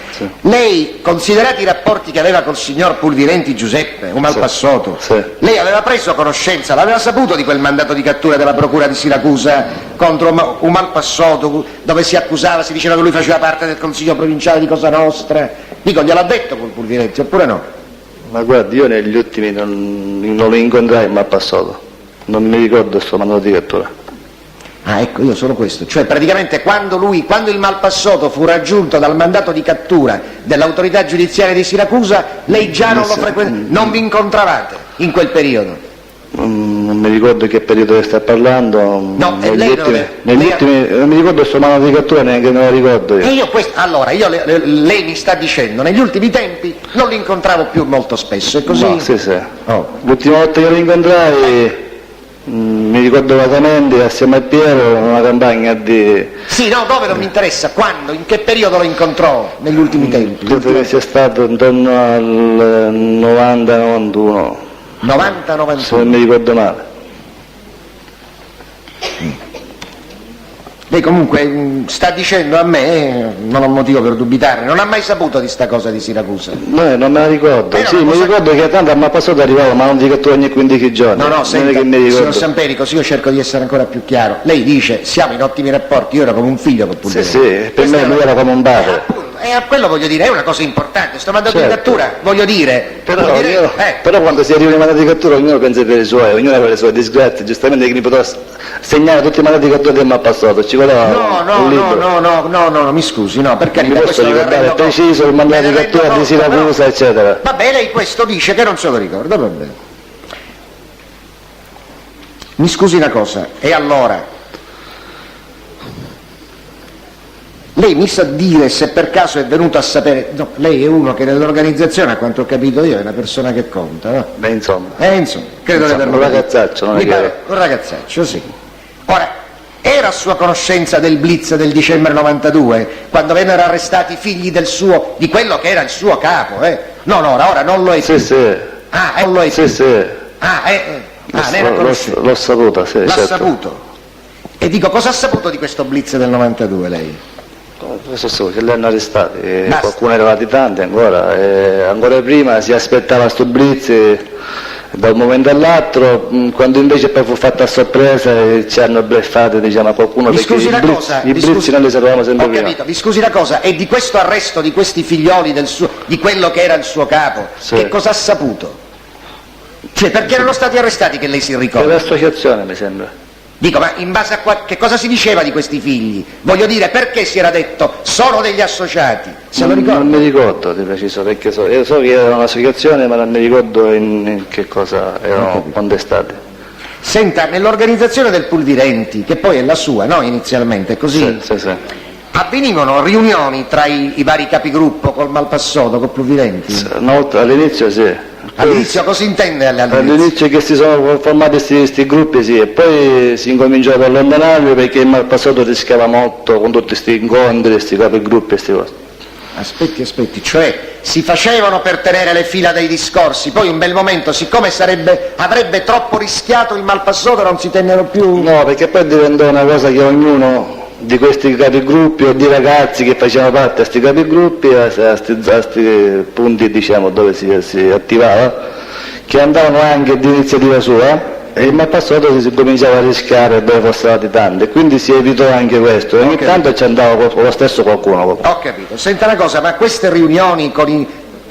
lei, considerati i rapporti che aveva col signor Pulvirenti Giuseppe, un Malpassoto, lei aveva preso conoscenza, l'aveva saputo di quel mandato di cattura della procura di Siracusa contro un Malpassoto, dove si accusava, si diceva che lui faceva parte del consiglio provinciale di Cosa Nostra? Dico, gliel'ha detto quel Pulvirenti, oppure no?
Ma guardi, io negli ultimi non lo incontrai mai passato, non mi ricordo questo mandato di cattura.
Ecco, io solo questo, cioè praticamente quando il Malpassoto fu raggiunto dal mandato di cattura dell'autorità giudiziaria di Siracusa, lei già non lo frequentava, non vi incontravate in quel periodo?
Non mi ricordo che periodo sta parlando.
No,
negli ultimi, non mi ricordo questo mandato di cattura, neanche me lo ricordo io.
Lei mi sta dicendo, negli ultimi tempi non li incontravo più molto spesso, è così?
No, sì. L'ultima volta che lo incontrai Mi ricordo vagamente assieme a Piero una campagna di...
Sì, no, dove non mi interessa, quando, in che periodo lo incontrò negli ultimi tempi?
Credo che sia stato intorno al 90-91,
90-91.
se non mi ricordo male.
Lei comunque sta dicendo a me, non ho motivo per dubitare, non ha mai saputo di sta cosa di Siracusa?
No, non me la ricordo.
No,
Sì,
non
mi
lo sa-
ricordo che tanto a passato arrivava, ma non dico tu ogni 15 giorni.
No,
non è
senta,
che mi ricordo.
signor Samperi, così io cerco di essere ancora più chiaro. Lei dice, siamo in ottimi rapporti, io ero come un figlio con
Sì,
Pulverino.
sì, per me lui era come un padre.
Appunto, e a quello voglio dire, è una cosa importante, sto mandando in
Certo.
cattura, voglio dire...
Però quando si arriva in mandati di cattura ognuno pensa per i suoi, ognuno aveva le sue disgrazie, giustamente che mi poteva segnare tutti i mandati di cattura del mal passato, ci voleva un libro.
No, mi scusi, no, per
Mi
carità,
posso
questo me ne
ricordare
rendo conto.
preciso il mandato
Me
di
ne rendo
cattura di
conto,
Siracusa,
però-
eccetera.
Vabbè, lei questo dice che non se lo ricorda, va bene. Mi scusi una cosa, e allora? Lei mi sa dire se per caso è venuto a sapere... No, lei è uno che nell'organizzazione, a quanto ho capito io, è una persona che conta, no?
Beh, insomma.
Insomma, credo di
Insomma,
averlo
un
capito.
ragazzaccio, non è
Mi
che-
pare un ragazzaccio, sì. Ora, era a sua conoscenza del blitz del dicembre 92, quando vennero arrestati i figli di quello che era il suo capo, No, ora non lo è più.
Sì, sì.
Ah, non lo è
Sì,
più.
sì.
Ne era a conoscenza.
L'ho saputa, sì,
L'ha
certo.
saputo. E dico, cosa ha saputo di questo blitz del 92 lei?
Questo so, che li hanno arrestati,
Basta.
qualcuno era latitante ancora, ancora prima si aspettava sto blitz da un momento all'altro, quando invece poi fu fatta a sorpresa ci hanno bleffato, diciamo, a qualcuno,
Mi
perché
scusi
i
una
blitz,
cosa,
i blitz non li sapevamo sempre
ho
prima.
capito, mi scusi una cosa, e di questo arresto di questi figlioli di quello che era il suo capo,
Sì.
che cosa ha saputo? Cioè, perché erano stati arrestati che lei si
Per
ricorda?
l'associazione mi sembra.
Dico, ma in base a che cosa si diceva di questi figli? Voglio dire, perché si era detto sono degli associati? Se lo
Non
ricorda?
mi ricordo di preciso, perché io so che era un'associazione, ma non mi ricordo in che cosa erano contestati.
Senta, nell'organizzazione del Pulvirenti, che poi è la sua, no? Inizialmente, è così?
Sì.
Avvenivano riunioni tra i vari capigruppo col Malpassoto, col Pulvirenti?
Una volta all'inizio sì.
All'inizio cosa intende all'inizio?
All'inizio che si sono formati questi gruppi, sì, e poi si incominciò ad allontanarli perché il passato rischiava molto con tutti questi incontri, questi capigruppi e queste cose.
Aspetti, cioè si facevano per tenere le fila dei discorsi, poi un bel momento, siccome avrebbe troppo rischiato il Malpassato, non si tennero più...
No, perché poi diventò una cosa che ognuno di questi capigruppi o di ragazzi che facevano parte a questi capigruppi, a questi punti, diciamo, dove si attivava, che andavano anche di iniziativa sua, e il Malpassato si cominciava a rischiare dove fossero latitanti, e quindi si evitò anche questo, e ogni tanto ci andava lo stesso qualcuno.
Ho capito, senta una cosa, ma queste riunioni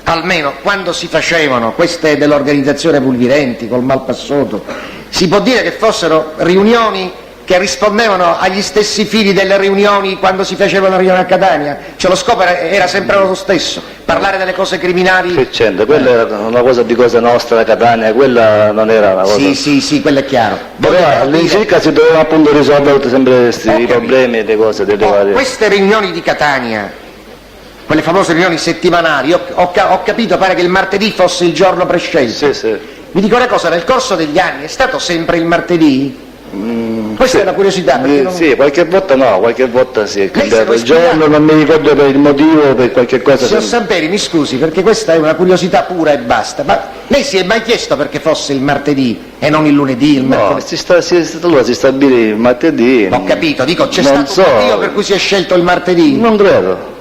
almeno quando si facevano, queste dell'organizzazione Pulvirenti col Malpassato, si può dire che fossero riunioni che rispondevano agli stessi fili delle riunioni quando si facevano riunioni a Catania? Cioè lo scopo era sempre lo stesso, parlare delle cose criminali?
Che c'entra? Quella era una cosa di Cosa Nostra, la Catania, quella non era una cosa...
Sì, quello è chiaro.
Però all'incirca si dovevano appunto risolvere sempre questi problemi e le cose delle varie...
Queste riunioni di Catania, quelle famose riunioni settimanali, ho capito, pare che il martedì fosse il giorno prescelto.
Sì.
Vi dico una cosa, nel corso degli anni è stato sempre il martedì? Questa è una curiosità.
Sì, qualche volta no, qualche volta sì, è
Lei se
cambiato
lo
il giorno,
spiega?
non mi ricordo per il motivo, per qualche cosa...
Signor Samperi, mi scusi, perché questa è una curiosità pura e basta, ma lei si è mai chiesto perché fosse il martedì e non il lunedì, il
No,
mercoledì?
allora si stabilì il martedì...
Ho capito, dico, c'è
non
stato un
so.
motivo per cui si è scelto il martedì?
Non credo.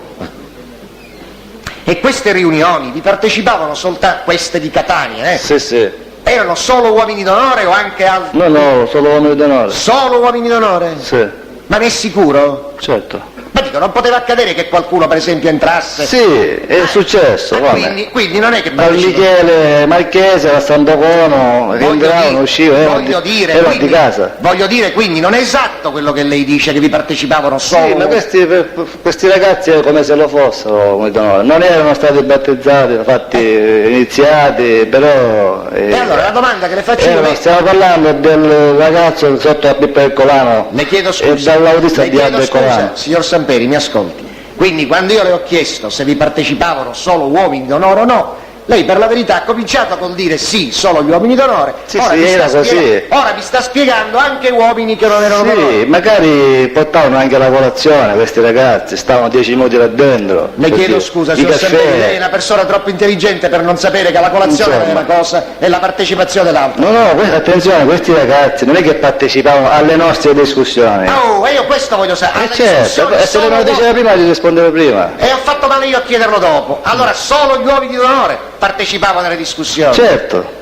E queste riunioni vi partecipavano soltanto queste di Catania,
Sì.
Erano solo uomini d'onore o anche altri?
No, solo uomini d'onore.
Solo uomini d'onore?
Sì,
Ma ne è sicuro?
certo.
Ma dico, non poteva accadere che qualcuno per esempio entrasse?
Sì, è successo, guarda.
Quindi non è che
Dal Michele Marchese a Santocono, entravano, uscivano, erano di casa.
Voglio dire, quindi non è esatto quello che lei dice, che vi partecipavano solo...
Sì, ma questi ragazzi è come se lo fossero, non erano stati battezzati, fatti iniziati, però...
E allora la domanda che le faccio io
stiamo parlando del ragazzo sotto la Pippa Ercolano
le chiedo
e
scusa,
dall'autista
le
di
chiedo
Aldo
scusa,
Ercolano.
signor Samperi, mi ascolti. Quindi quando io le ho chiesto se vi partecipavano solo uomini d'onore o no, Lei per la verità ha cominciato col dire sì, solo gli uomini d'onore,
Sì,
ora,
sì,
mi sta
era così.
ora mi sta spiegando anche uomini che non erano d'onore.
Sì, magari portavano anche la colazione questi ragazzi, stavano 10 minuti là dentro.
Le chiedo scusa,
i
signor
caffè.
Semperi, lei è una persona troppo intelligente per non sapere che la colazione
Insomma.
è una cosa e la partecipazione è l'altra.
No, attenzione, questi ragazzi non è che partecipavano alle nostre discussioni.
Oh, e io questo voglio sapere. Alle
Certo,
discussioni
se
solo
me lo diceva prima ti rispondevo prima.
E ho fatto male io a chiederlo dopo. Allora solo gli uomini d'onore partecipavano alle discussioni.
Certo.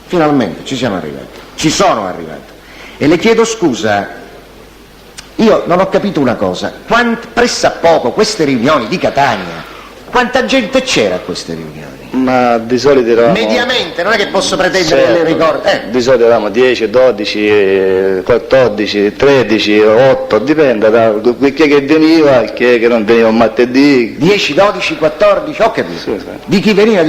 Finalmente ci siamo arrivati. Ci sono arrivato. E le chiedo scusa, io non ho capito una cosa. Pressappoco queste riunioni di Catania, quanta gente c'era a queste riunioni?
Ma di solito eravamo...
Mediamente, non è che posso pretendere che lei ricordi.
Di solito eravamo 10, 12, 14, 13, 8, dipende da chi che veniva e chi che non veniva un martedì.
10, 12, 14, ho capito.
Sì.
Di chi veniva?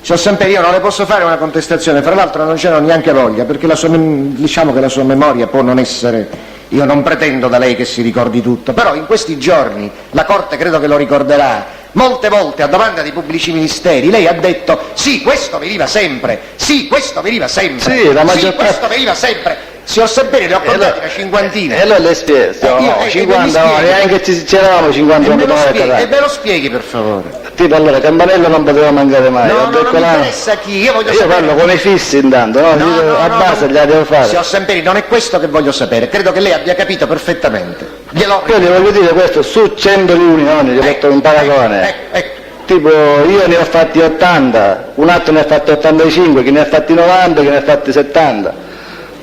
Sono sempre io, non le posso fare una contestazione, fra l'altro non c'era neanche voglia, perché diciamo che la sua memoria può non essere... Io non pretendo da lei che si ricordi tutto, però in questi giorni, la Corte credo che lo ricorderà, molte volte a domanda dei pubblici ministeri lei ha detto sì, questo veniva sempre, sì, questo veniva sempre,
Sì, la maggior
sì, questo veniva sempre. Signor Semperi, ne ho contati una cinquantina.
E allora le spiego,
io-
50,
mi spieghi.
neanche c'eravamo 50
E me lo
minuti.
e me lo spieghi per favore.
Tipo allora Campanello non poteva mancare mai.
No,
ho
non
detto
mi
là-
interessa chi, io voglio
Io
sapere.
parlo come i fissi intanto, no?
No,
Dico,
no,
a
no,
base
no.
gliela devo fare.
Signor Semperi, non è questo che voglio sapere, credo che lei abbia capito perfettamente. Gliel'ho
Io ti voglio dire questo, su 100 riunioni, gli ho fatto un paragone.
ecco.
Tipo io ne ho fatti 80, un altro ne ha fatti 85, chi ne ha fatti 90, chi ne ha fatti 70.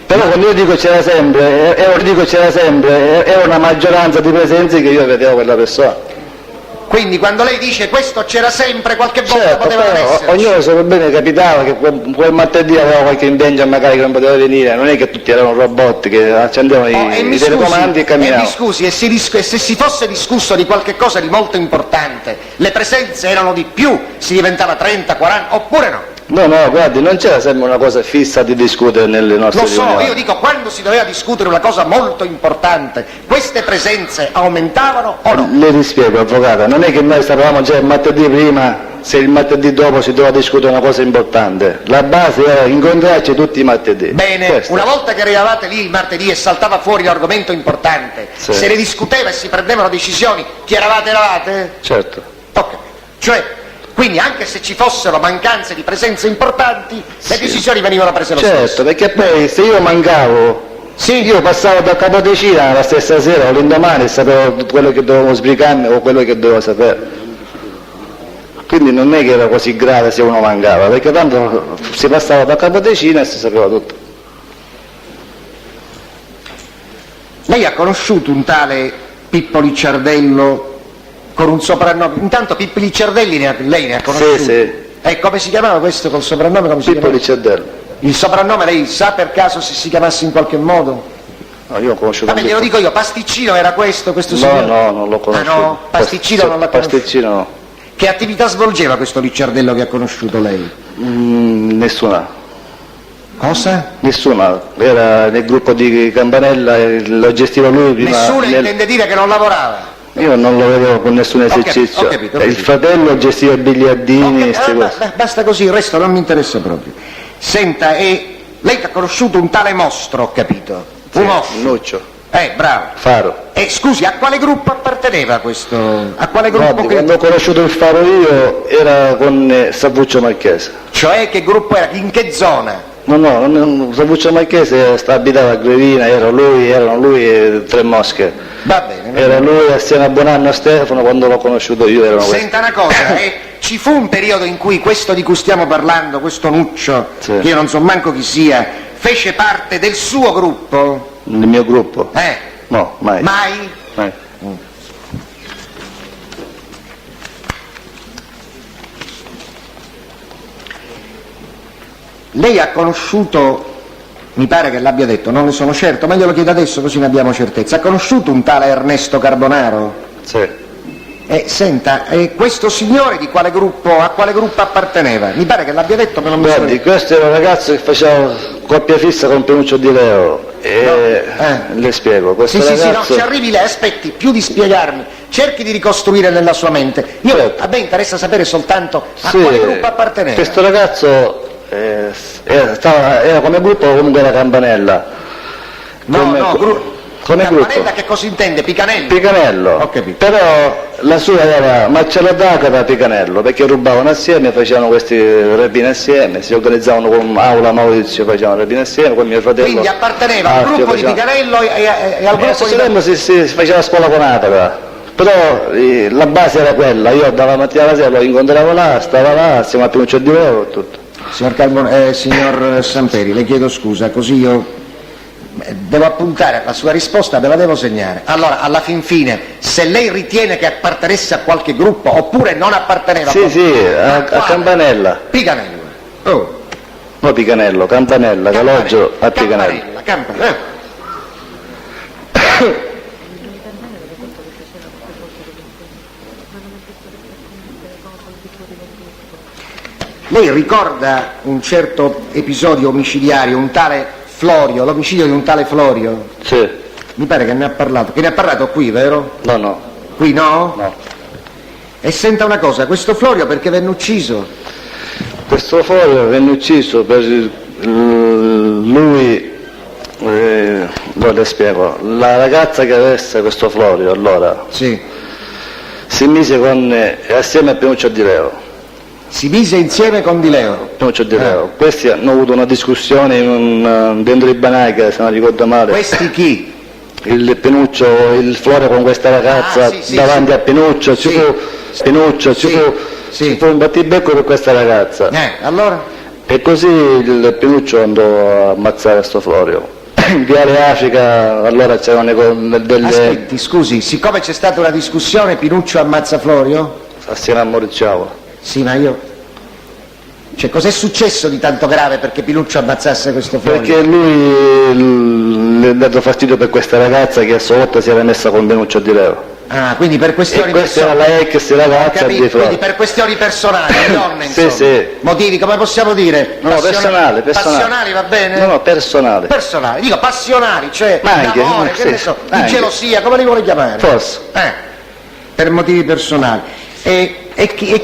Però quando io dico c'era sempre, è una maggioranza di presenze che io vedevo quella persona.
Quindi quando lei dice questo c'era sempre, qualche volta
Certo,
poteva non
però
esserci.
ognuno sapeva bene, capitava che quel martedì aveva qualche impegno magari che non poteva venire, non è che tutti erano robot che accendevano i telecomandi e camminavano.
mi scusi, e se si fosse discusso di qualche cosa di molto importante, le presenze erano di più, si diventava 30, 40, oppure no?
No, guardi, non c'era sempre una cosa fissa di discutere nelle nostre
Lo so,
riunioni.
io dico, quando si doveva discutere una cosa molto importante, queste presenze aumentavano o no?
Le rispiego, avvocata, non è che noi sapevamo già il martedì prima se il martedì dopo si doveva discutere una cosa importante. La base era incontrarci tutti i martedì.
Bene,
Questo.
una volta che arrivavate lì il martedì e saltava fuori l'argomento importante,
Sì.
se ne discuteva e si prendevano decisioni, chi eravate?
Certo.
Ok, cioè, quindi anche se ci fossero mancanze di presenze importanti, le decisioni venivano prese lo stesso.
Certo, perché poi se io mancavo, io passavo da Capodecina la stessa sera o l'indomani e sapevo quello che dovevo sbrigarmi o quello che dovevo sapere. Quindi non è che era così grave se uno mancava, perché tanto si passava da Capodecina e si sapeva tutto.
Lei ha conosciuto un tale Pippo Licciardello con un soprannome? Intanto Pippo Licciardelli lei ne ha conosciuto?
Sì.
E come si chiamava questo col soprannome? Come si
Pippo
chiamava?
Licciardello.
Il soprannome lei sa per caso se si chiamasse in qualche modo?
No, io ho conosciuto
Vabbè, glielo dico io, Pasticcino era questo
No,
signore?
non l'ho conosciuto.
Ah no? Pasticcino non l'ha conosciuto?
Pasticcino no.
Che attività svolgeva questo Licciardello che ha conosciuto lei?
Nessuna.
Cosa?
Nessuna. Era nel gruppo di Campanella, lo gestiva lui prima.
Nessuna intende dire che non lavorava?
Io non lo vedevo con nessun esercizio.
ho capito.
Il fratello gestiva i biliardini e queste cose.
Basta così, il resto non mi interessa proprio. Senta, e lei che ha conosciuto un tale mostro, ho capito? Un mostro.
Nuccio.
Bravo.
Faro.
E scusi, a quale gruppo apparteneva questo? A quale gruppo?
Guardi, quando ho conosciuto il Faro io era con Savuccio Marchese.
Cioè che gruppo era? In che zona?
No, Savuccio Marchese abitava a Grevina, erano lui e Tre Mosche.
Va bene.
Era lui assieme a Bonanno e Stefano, quando l'ho conosciuto io erano questi.
Senta una cosa, ci fu un periodo in cui questo di cui stiamo parlando, questo Nuccio,
Sì.
che io non so manco chi sia, fece parte del suo gruppo?
Nel mio gruppo? No, mai.
Mai?
Mai.
Lei ha conosciuto, mi pare che l'abbia detto, non ne sono certo, ma glielo chiedo adesso così ne abbiamo certezza, ha conosciuto un tale Ernesto Carbonaro?
Sì.
Senta, questo signore a quale gruppo apparteneva? Mi pare che l'abbia detto, ma non mi
Guardi, questo era un ragazzo che faceva coppia fissa con Pinuccio Di Leo Le spiego. Questo
Sì,
ragazzo...
no, ci arrivi lei, aspetti, più di spiegarmi, cerchi di ricostruire nella sua mente. A me interessa sapere soltanto a quale gruppo apparteneva.
Questo ragazzo era come gruppo comunque la Campanella. Come
Campanella
gruppo.
che cosa intende? Picanello?
Picanello.
Ho capito.
Però la sua era Marcello D'Agata Picanello, perché rubavano assieme, facevano questi rapine assieme, si organizzavano con Aula Maurizio, facevano rapine assieme, con mio fratello.
Quindi apparteneva al
Alfio,
gruppo di Picanello e al gruppo di...
Tempo si faceva a scuola con Atara, però la base era quella, io dalla mattina alla sera lo incontravo là, stava là, siamo a Pinuccio di Loro, tutto.
Signor Samperi, le chiedo scusa, così io devo appuntare la sua risposta, ve la devo segnare. Allora, alla fin fine, se lei ritiene che appartenesse a qualche gruppo oppure non apparteneva
a Campanella.
Picanello.
No, Picanello, Campanella, Calogero a Picanello.
Campanella. Lei ricorda un certo episodio omicidiario, un tale Florio, l'omicidio di un tale Florio?
Sì.
Mi pare che ne ha parlato. Che ne ha parlato qui, vero?
No.
Qui no?
No.
E senta una cosa, questo Florio perché venne ucciso?
Questo Florio venne ucciso per lui, le spiego, la ragazza che avesse questo Florio allora
sì.
Si mise assieme a Pinuccio di Leo.
Si mise insieme con Di Leo?
Pinuccio di Leo. Questi hanno avuto una discussione dentro i Banaica, se non ricordo male.
Questi chi?
Il Pinuccio, il Florio con questa ragazza davanti a Pinuccio, ci fu un battibecco per questa ragazza.
Allora?
E così il Pinuccio andò a ammazzare questo Florio. In Viale Africa allora c'erano delle...
Aspetti, scusi, siccome c'è stata una discussione, Pinuccio ammazza Florio?
Assieme a Mauriziavo.
Sì, ma io... Cioè, cos'è successo di tanto grave perché Pinuccio ammazzasse questo Florio?
Perché lui le ha dato fastidio per questa ragazza che a sua volta si era messa con Pinuccio di Leo.
Ah, quindi per questioni
personali. Questa era la ex ragazza di Florio.
Quindi per questioni personali, donne, insomma.
Sì.
Motivi, come possiamo dire?
No, personali.
Passionali, va bene?
No, personali.
Personali, dico passionali, cioè d'amore, che ne so, di gelosia, come li vuole chiamare?
Forse.
Per motivi personali. E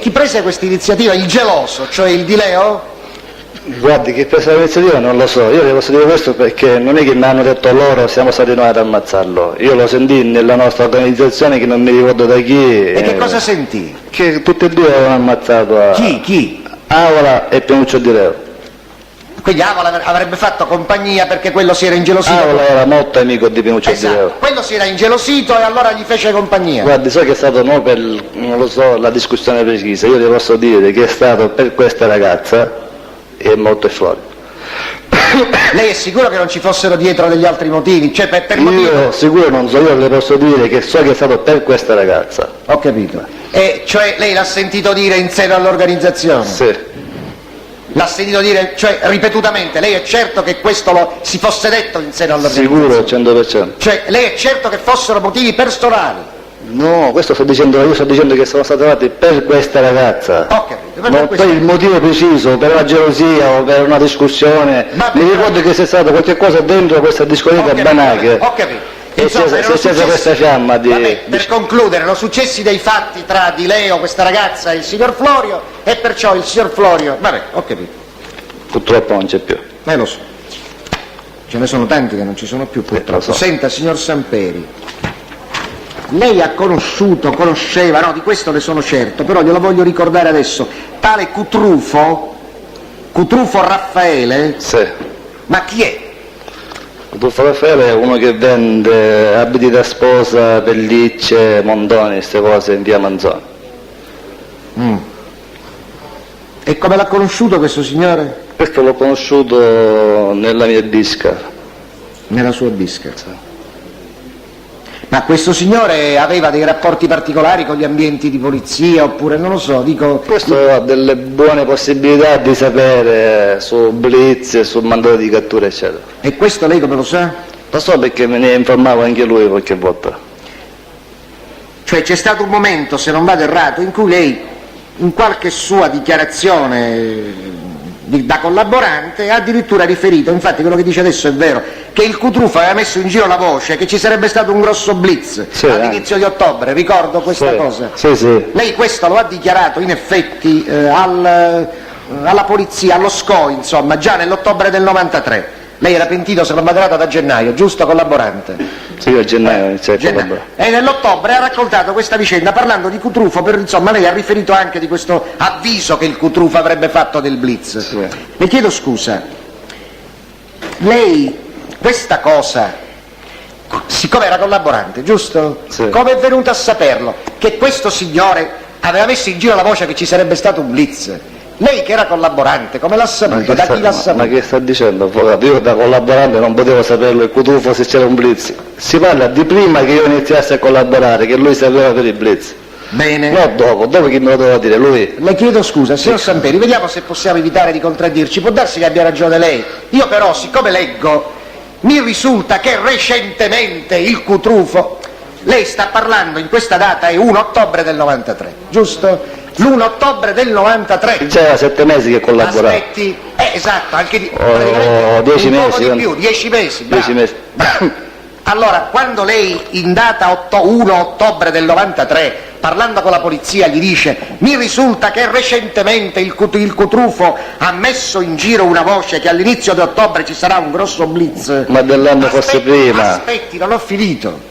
chi prese questa iniziativa? Il geloso, cioè il Di Leo?
Guardi, chi prese l'iniziativa non lo so, io le posso dire questo perché non è che mi hanno detto loro siamo stati noi ad ammazzarlo, io lo sentii nella nostra organizzazione che non mi ricordo da chi.
E che cosa sentì?
Che tutti e due avevano ammazzato
Chi?
Avola e Pinuccio di Leo.
Quindi Avola avrebbe fatto compagnia perché quello si era ingelosito?
Avola era molto amico di Pinuccio di Leo.
Quello si era ingelosito e allora gli fece compagnia.
Guardi, so che è stato non lo so, la discussione precisa, io le posso dire che è stato per questa ragazza e molto è fuori.
Lei è sicuro che non ci fossero dietro degli altri motivi? Cioè per motivi...
Io sicuro non so, io le posso dire che so che è stato per questa ragazza.
Ho capito. E cioè lei l'ha sentito dire in seno all'organizzazione?
Sì.
L'ha sentito dire, cioè ripetutamente, lei è certo che questo si fosse detto in seno all'organizzazione?
Sicuro, 100%.
Cioè lei è certo che fossero motivi personali?
No, questo sto dicendo, io sto dicendo che sono stati fatti per questa ragazza.
Ho capito.
Non poi il motivo preciso, per una gelosia o per una discussione. Mi ricordo che c'è stato qualche cosa dentro questa discoteca Banacche.
Ho capito.
E si è accesa questa fiamma di...
Vabbè, per concludere, erano successi dei fatti tra Di Leo, questa ragazza, e il signor Florio, e perciò il signor Florio... Vabbè, ho capito.
Purtroppo non c'è più.
Lo so. Ce ne sono tanti che non ci sono più, purtroppo.
So.
Senta, signor Samperi, lei ha conosceva, no, di questo ne sono certo, però glielo voglio ricordare adesso, tale Cutrufo Raffaele?
Sì.
Ma chi è?
Cutrufo Raffaele è uno che vende abiti da sposa, pellicce, mondoni, queste cose in via Manzoni.
E come l'ha conosciuto questo signore?
Questo l'ho conosciuto nella mia disca.
Nella sua disca? Sì. Ma questo signore aveva dei rapporti particolari con gli ambienti di polizia oppure non lo so, dico...
Questo ha delle buone possibilità di sapere su blitz, sul mandato di cattura eccetera.
E questo lei come lo sa?
Lo so perché me ne informavo anche lui qualche volta.
Cioè c'è stato un momento, se non vado errato, in cui lei in qualche sua dichiarazione da collaborante ha addirittura riferito, infatti quello che dice adesso è vero, che il Cutrufo aveva messo in giro la voce che ci sarebbe stato un grosso blitz all'inizio di ottobre, ricordo questa cosa.
Sì.
Lei questo lo ha dichiarato in effetti alla polizia, allo SCO, insomma, già nell'ottobre del 93. Lei era pentito, se non vado errato, da gennaio, giusto, collaborante?
Sì, a gennaio iniziai a collaborare.
E nell'ottobre ha raccontato questa vicenda parlando di Cutrufo, insomma lei ha riferito anche di questo avviso che il Cutrufo avrebbe fatto del blitz.
Sì.
Le chiedo scusa, lei questa cosa, siccome era collaborante, giusto?
Sì.
Come è venuto a saperlo? Che questo signore aveva messo in giro la voce che ci sarebbe stato un blitz? Lei che era collaborante, come l'ha saputo? Da chi l'ha saputo?
Ma che sta dicendo, avvocato? Io da collaborante non potevo saperlo il Cutrufo se c'era un blitz. Si parla di prima che io iniziassi a collaborare, che lui sapeva per il blitz.
Bene.
No, dopo chi me lo doveva dire? Lui?
Le chiedo scusa, signor Samperi, vediamo se possiamo evitare di contraddirci. Può darsi che abbia ragione lei. Io però, siccome leggo, mi risulta che recentemente il Cutrufo, lei sta parlando in questa data, è 1 ottobre del 93, giusto? L'1 ottobre del 93.
C'era 7 mesi che collaborava.
Aspetti, esatto, anche di,
10
un poco
mesi.
di più, 10 mesi.
10 mesi.
Allora, quando lei in data 1 ottobre del 93, parlando con la polizia, gli dice mi risulta che recentemente il Cutrufo ha messo in giro una voce che all'inizio di ottobre ci sarà un grosso blitz.
Ma dell'anno forse prima.
Aspetti, non ho finito.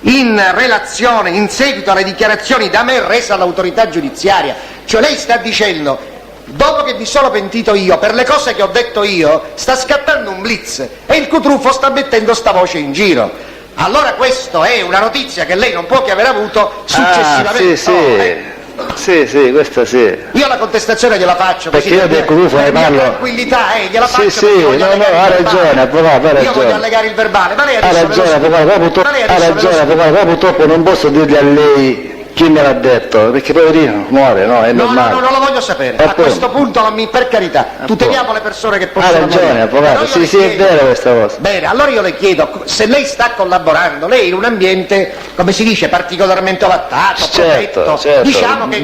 In seguito alle dichiarazioni da me rese all'autorità giudiziaria, cioè lei sta dicendo, dopo che mi sono pentito io per le cose che ho detto io, sta scattando un blitz e il Cutrufo sta mettendo sta voce in giro. Allora questa è una notizia che lei non può che aver avuto successivamente.
Sì, questa sì.
Io la contestazione gliela faccio
perché
così
io del Cutrufo ne parlo.
Tranquillità, gliela faccio.
Sì, ha ragione, avvocato, ha ragione.
Io voglio allegare il verbale, ma lei
Ha ragione, avvocato, purtroppo non posso dirgli a lei chi me l'ha detto, perché poverino muore, no? È normale.
No, non lo voglio sapere. A questo punto per carità, tuteliamo le persone che possono
Ha ragione,
morire.
avvocato, sì, è vero questa cosa.
Bene, allora io le chiedo, se lei sta collaborando, lei in un ambiente, come si dice, particolarmente ovattato, protetto, diciamo che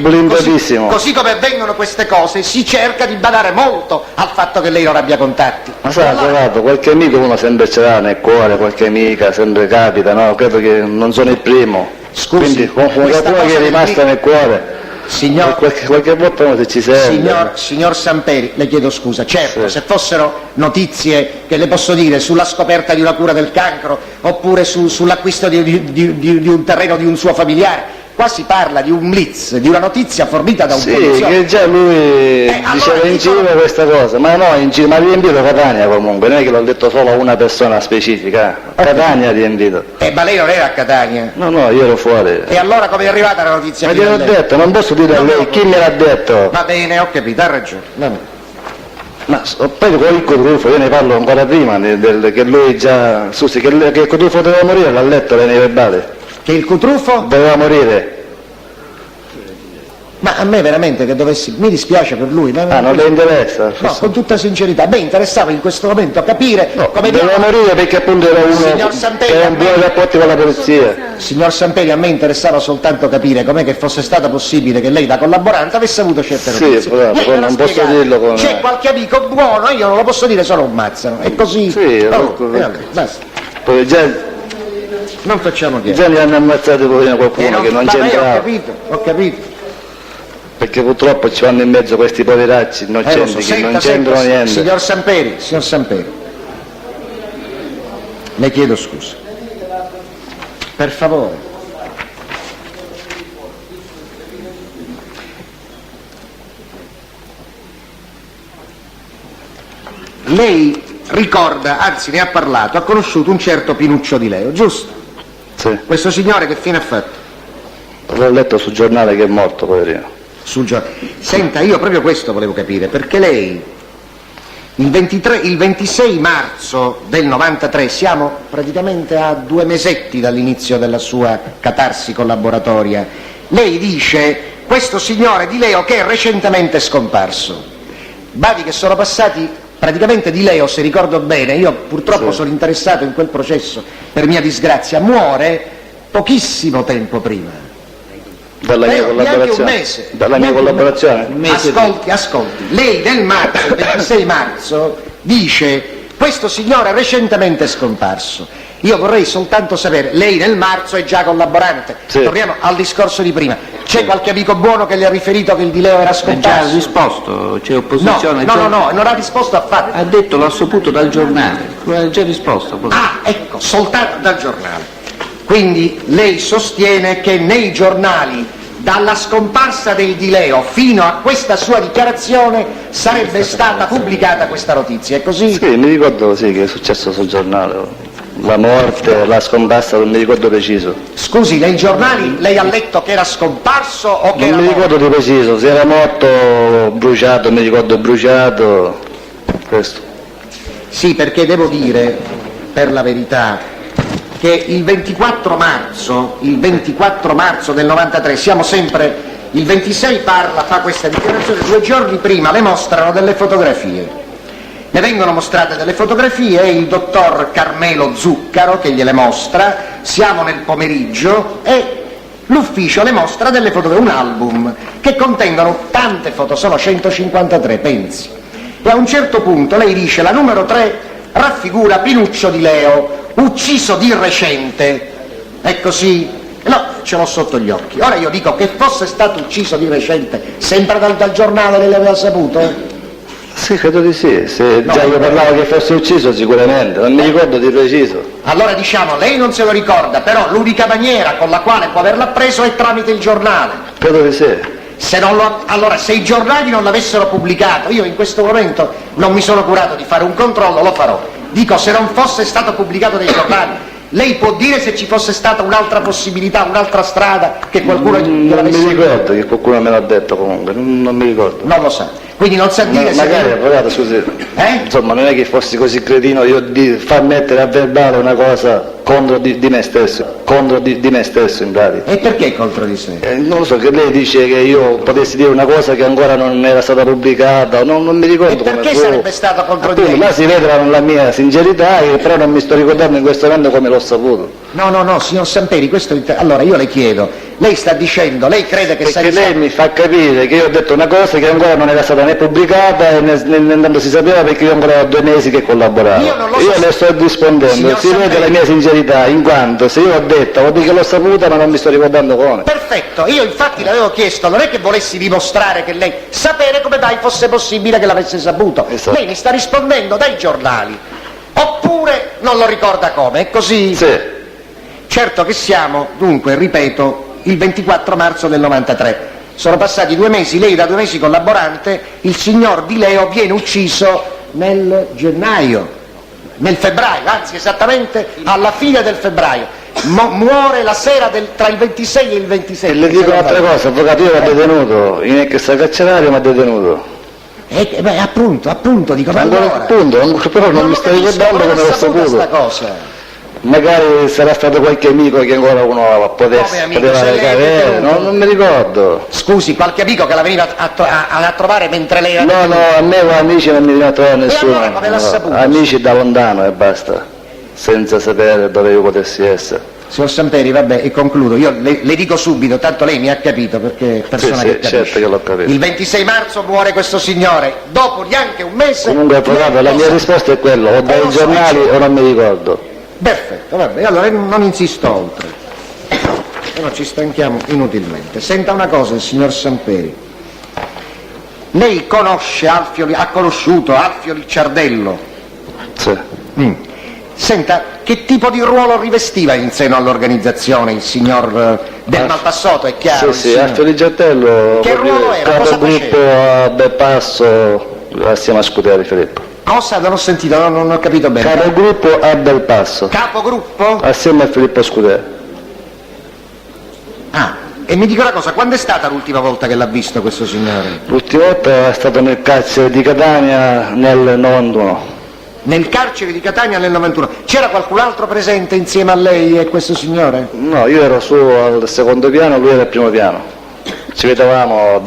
così come avvengono queste cose, si cerca di badare molto al fatto che lei non abbia contatti.
Ma sa, avvocato, qualche amico uno sempre ce l'ha nel cuore, qualche amica, sempre capita, no? Credo che non sono il primo.
Scusi,
quindi qualcuno che è rimasta nel cuore,
signor,
qualche volta uno se ci serve.
Signor Samperi, le chiedo scusa, certo, se fossero notizie che le posso dire sulla scoperta di una cura del cancro oppure sull'acquisto di un terreno di un suo familiare, qua si parla di un blitz, di una notizia fornita da un poliziotto.
Sì, che già lui diceva in giro questa cosa, ma no, in giro, ma ha riempito Catania comunque, non è che l'ho detto solo a una persona specifica, Catania ha riempito.
Ma lei non era a Catania?
No, io ero fuori.
E allora come è arrivata la notizia?
Ma gliel'ho detto, non posso dire a lei chi me l'ha detto.
Va bene, ho capito, ha ragione.
Ma poi con il Cutrufo, io ne parlo ancora prima, che lui già, Susi, che il Cutrufo doveva morire, l'ha letto nei verbali.
Che il Cutrufo
doveva morire.
Ma a me veramente che dovessi, mi dispiace per lui.
Non le interessa?
No, con tutta sincerità, a me interessava in questo momento capire come
doveva morire perché appunto era uno che aveva buoni rapporti con la polizia.
Signor Samperi, a me interessava soltanto capire com'è che fosse stato possibile che lei da collaborante avesse avuto certe notizie.
Sì, poi non posso dirlo come...
C'è qualche amico buono, io non lo posso dire, solo un mazzano. È così.
Sì,
basta.
Poi già...
Non facciamo chiaro.
Già ne hanno ammazzato qualcuno che non c'entrava.
Ho capito.
Perché purtroppo ci vanno in mezzo questi poveracci innocenti che non c'entrano niente.
Signor Samperi, le chiedo scusa. Per favore. Lei ricorda, anzi ne ha parlato, ha conosciuto un certo Pinuccio Di Leo, giusto?
Sì.
Questo signore che fine ha fatto?
L'ho letto sul giornale che è morto, poverino.
Senta, io proprio questo volevo capire, perché lei il 26 marzo del 93, siamo praticamente a 2 mesetti dall'inizio della sua catarsi collaboratoria, lei dice questo signore Di Leo che è recentemente scomparso. Badi che sono passati praticamente Di Leo, se ricordo bene, io purtroppo sono interessato in quel processo per mia disgrazia, muore pochissimo tempo prima.
Dalla mia collaborazione.
Un mese.
Dalla mia collaborazione.
Ascolti. Lei nel marzo, il 26 marzo, dice Questo signore è recentemente scomparso. Io vorrei soltanto sapere, lei nel marzo è già collaborante,
Sì.
torniamo al discorso di prima, c'è qualche amico buono che le ha riferito che il Di Leo era
È già
scomparso?
risposto, c'è
No,
opposizione.
no, non ha risposto affatto.
Ha detto, l'ho saputo dal giornale, ha già risposto.
Ah, ecco, soltanto dal giornale. Quindi lei sostiene che nei giornali, dalla scomparsa del Di Leo fino a questa sua dichiarazione, sarebbe stata pubblicata questa notizia, è così?
Sì, mi ricordo sì, che è successo sul giornale. La morte, la scomparsa, non mi ricordo preciso.
Scusi, nei giornali lei ha letto che era scomparso o che
Non
era
mi
morto?
ricordo di preciso, se era morto, bruciato, mi ricordo bruciato, questo.
Sì, perché devo dire, per la verità, che il 24 marzo del 93, siamo sempre, il 26 fa questa dichiarazione, 2 giorni prima le mostrano delle fotografie. Ne vengono mostrate delle fotografie, è il dottor Carmelo Zuccaro che gliele mostra, siamo nel pomeriggio e l'ufficio le mostra delle fotografie, un album che contengono tante foto, sono 153, pensi. E a un certo punto lei dice, la numero 3 raffigura Pinuccio Di Leo, ucciso di recente, è così? No, ce l'ho sotto gli occhi. Ora io dico che fosse stato ucciso di recente, sempre dal giornale lei l'aveva saputo?
Sì, credo di sì, se
No,
già io parlavo che fosse ucciso sicuramente, non mi ricordo di preciso.
Allora diciamo, lei non se lo ricorda, però l'unica maniera con la quale può averla preso è tramite il giornale.
Credo di sì.
Allora, se i giornali non l'avessero pubblicato, io in questo momento non mi sono curato di fare un controllo, lo farò. Dico, se non fosse stato pubblicato dai giornali, lei può dire se ci fosse stata un'altra possibilità, un'altra strada che qualcuno
Non
gliel'avesse
mi ricordo che qualcuno me l'ha detto comunque, non mi ricordo.
Non lo sa. Quindi non sa dire se...
Magari, avvocato, scusi, insomma, non è che fossi così cretino io di far mettere a verbale una cosa contro di me stesso, contro di me stesso in pratica.
E perché contro di sé?
Non lo so, che lei dice che io potessi dire una cosa che ancora non era stata pubblicata, non mi ricordo
E
come
perché
fu.
sarebbe stato contro di
Appunto,
lei?
là si vede la mia sincerità, però non mi sto ricordando in questo momento come l'ho saputo.
No, signor Samperi, allora io le chiedo, lei sta dicendo, lei crede che
Perché lei mi fa capire che io ho detto una cosa che ancora non era stata né pubblicata e né si sapeva, perché io ancora ho 2 mesi che collaboravo.
Io non lo
Io
so.
le sto rispondendo,
Signor
si vede
Samperi.
la mia sincerità, in quanto se io ho detto, vuol dire che l'ho saputa ma non mi sto ricordando come.
Perfetto, io infatti le avevo chiesto, non è che volessi dimostrare che lei, sapere come mai fosse possibile che l'avesse saputo.
Esatto.
Lei mi sta rispondendo dai giornali, oppure non lo ricorda come, è così?
Sì.
Certo che siamo, dunque, ripeto, il 24 marzo del 93. Sono passati 2 mesi, lei da 2 mesi collaborante, il signor Di Leo viene ucciso nel febbraio, anzi esattamente alla fine del febbraio. Muore la sera tra il 26 e il 27.
E le dico un'altra cosa, avvocato, io l'ho detenuto, in ex carcerario mi ha detenuto.
Appunto, dico, ma
Ancora
allora,
appunto, però non mi sto ricordando come l'ho
saputo sta
saputo.
cosa.
Magari sarà stato qualche amico che ancora uno
Come amico? Se lei è detenuto?
non mi ricordo.
Scusi, qualche amico che la veniva a trovare mentre lei era
No,
detenuto?
a me con amici non mi viene a trovare nessuno.
allora come l'ha saputo?
Amici da lontano e basta, senza sapere dove io potessi essere.
Signor Samperi, vabbè, e concludo. Io le dico subito, tanto lei mi ha capito, perché è persona
Sì,
che
sì,
capisce.
certo che l'ho capito.
Il 26 marzo muore questo signore, dopo neanche un mese...
Comunque, avvocato, la mia risposta è quella, o dai
lo so,
giornali o non mi ricordo.
Perfetto, vabbè, allora non insisto oltre. Se no ci stanchiamo inutilmente. Senta una cosa, il signor Samperi. Lei ha conosciuto Alfio Licciardello?
Sì.
Senta, che tipo di ruolo rivestiva in seno all'organizzazione il signor Del Malpassoto, è chiaro?
Sì, Alfio Licciardello,
Che ruolo era? Cosa
capogruppo a Belpasso assieme a Scuteri Filippo.
Cosa? Non ho sentito, non ho capito bene.
Capogruppo a Belpasso,
Capogruppo?
assieme a Filippo Scuteri.
Ah, e mi dica una cosa, quando è stata l'ultima volta che l'ha visto questo signore?
L'ultima volta è stato nel carcere di Catania nel 91.
Nel carcere di Catania nel 91. C'era qualcun altro presente insieme a lei e questo signore?
No, io ero su al secondo piano, lui era al primo piano. Ci vedevamo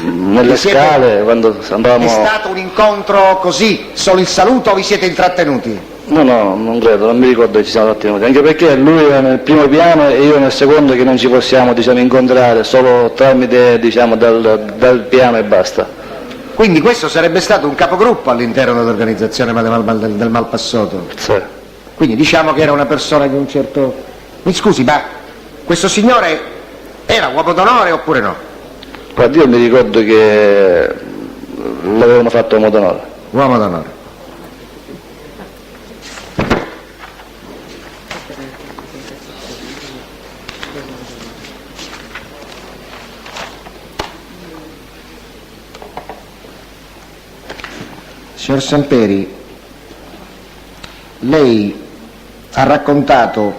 nelle
siete-
scale quando andavamo...
È stato un incontro così, solo il saluto o vi siete intrattenuti?
No, non credo, non mi ricordo che ci siamo trattenuti, anche perché lui era nel primo piano e io nel secondo, che non ci possiamo incontrare, solo tramite dal piano e basta.
Quindi questo sarebbe stato un capogruppo all'interno dell'organizzazione del Malpassoto.
Sì.
Quindi diciamo che era una persona di un certo... Mi scusi, ma questo signore era uomo d'onore oppure no?
Guarda, io mi ricordo che l'avevano fatto uomo d'onore.
Uomo d'onore. Signor Samperi, lei ha raccontato,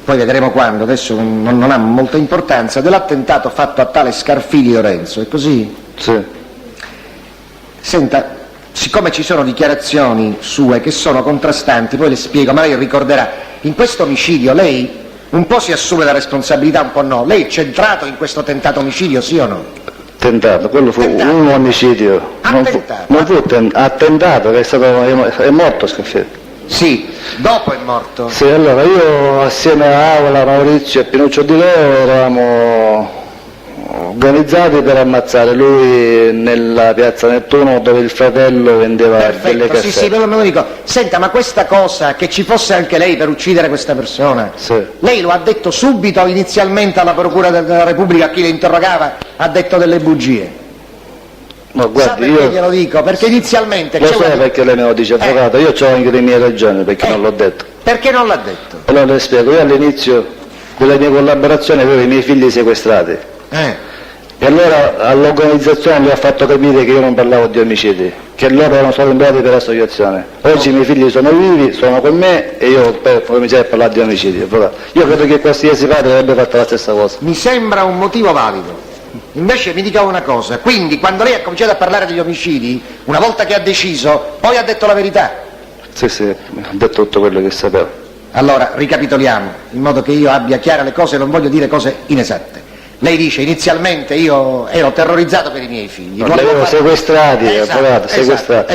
poi vedremo quando, adesso non ha molta importanza, dell'attentato fatto a tale Scarfili Lorenzo, è così?
Sì.
Senta, siccome ci sono dichiarazioni sue che sono contrastanti, poi le spiego, ma lei ricorderà, in questo omicidio lei un po' si assume la responsabilità, un po' no. Lei è centrato in questo tentato omicidio, sì o no?
Tentato, quello fu un omicidio. Attentato, che è morto Scarfili.
Sì, dopo è morto.
Sì, allora io assieme a Avola, Maurizio e Pinuccio Di Leo eravamo organizzati per ammazzare lui nella piazza Nettuno dove il fratello vendeva delle
Perfetto,
cassette.
sì, me lo dico. Senta, ma questa cosa, che ci fosse anche lei per uccidere questa persona,
Sì.
lei lo ha detto subito, inizialmente alla Procura della Repubblica, a chi le interrogava, ha detto delle bugie?
No,
Sa
guardi,
perché
io
glielo dico? Perché inizialmente...
lo
c'è
so
una-
perché lei me lo dice, avvocato, io ho anche le mie ragioni perché non l'ho detto.
Perché non l'ha detto?
Allora le spiego, io all'inizio della mia collaborazione avevo i miei figli sequestrati e allora all'organizzazione gli ho fatto capire che io non parlavo di omicidi, che loro erano stati indagati per associazione. Oggi i miei figli sono vivi, sono con me e io per cominciare a parlare di omicidi. Avvocato. Io credo che qualsiasi padre avrebbe fatto la stessa cosa.
Mi sembra un motivo valido. Invece mi dica una cosa, quindi quando lei ha cominciato a parlare degli omicidi, una volta che ha deciso, poi ha detto la verità?
Sì, ho detto tutto quello che sapevo.
Allora, ricapitoliamo, in modo che io abbia chiare le cose, non voglio dire cose inesatte. Lei dice, inizialmente io ero terrorizzato per i miei figli.
Non li avevo sequestrati, avvocato, sequestrati.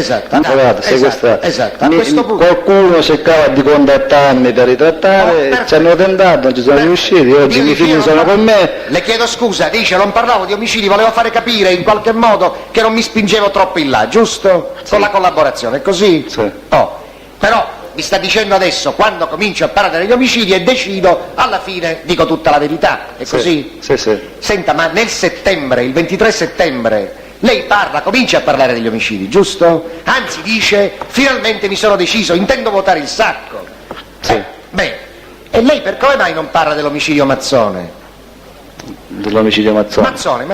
Esatto.
A
questo punto...
qualcuno cercava di contattarmi per ritrattare,
perfetto.
ci hanno tentato, non ci sono riusciti, oggi i miei figli sono con me.
Le chiedo scusa, dice, non parlavo di omicidi, volevo fare capire in qualche modo che non mi spingevo troppo in là, giusto?
Sì.
Con la collaborazione, è così?
Sì.
Però mi sta dicendo adesso, quando comincio a parlare degli omicidi e decido, alla fine dico tutta la verità, è così?
Sì.
Senta, ma nel settembre, il 23 settembre, lei comincia a parlare degli omicidi, giusto? Anzi dice, finalmente mi sono deciso, intendo votare il sacco.
Sì.
Bene, e lei per come mai non parla dell'omicidio Mazzone?
Dell'omicidio Mazzone.
Mazzone,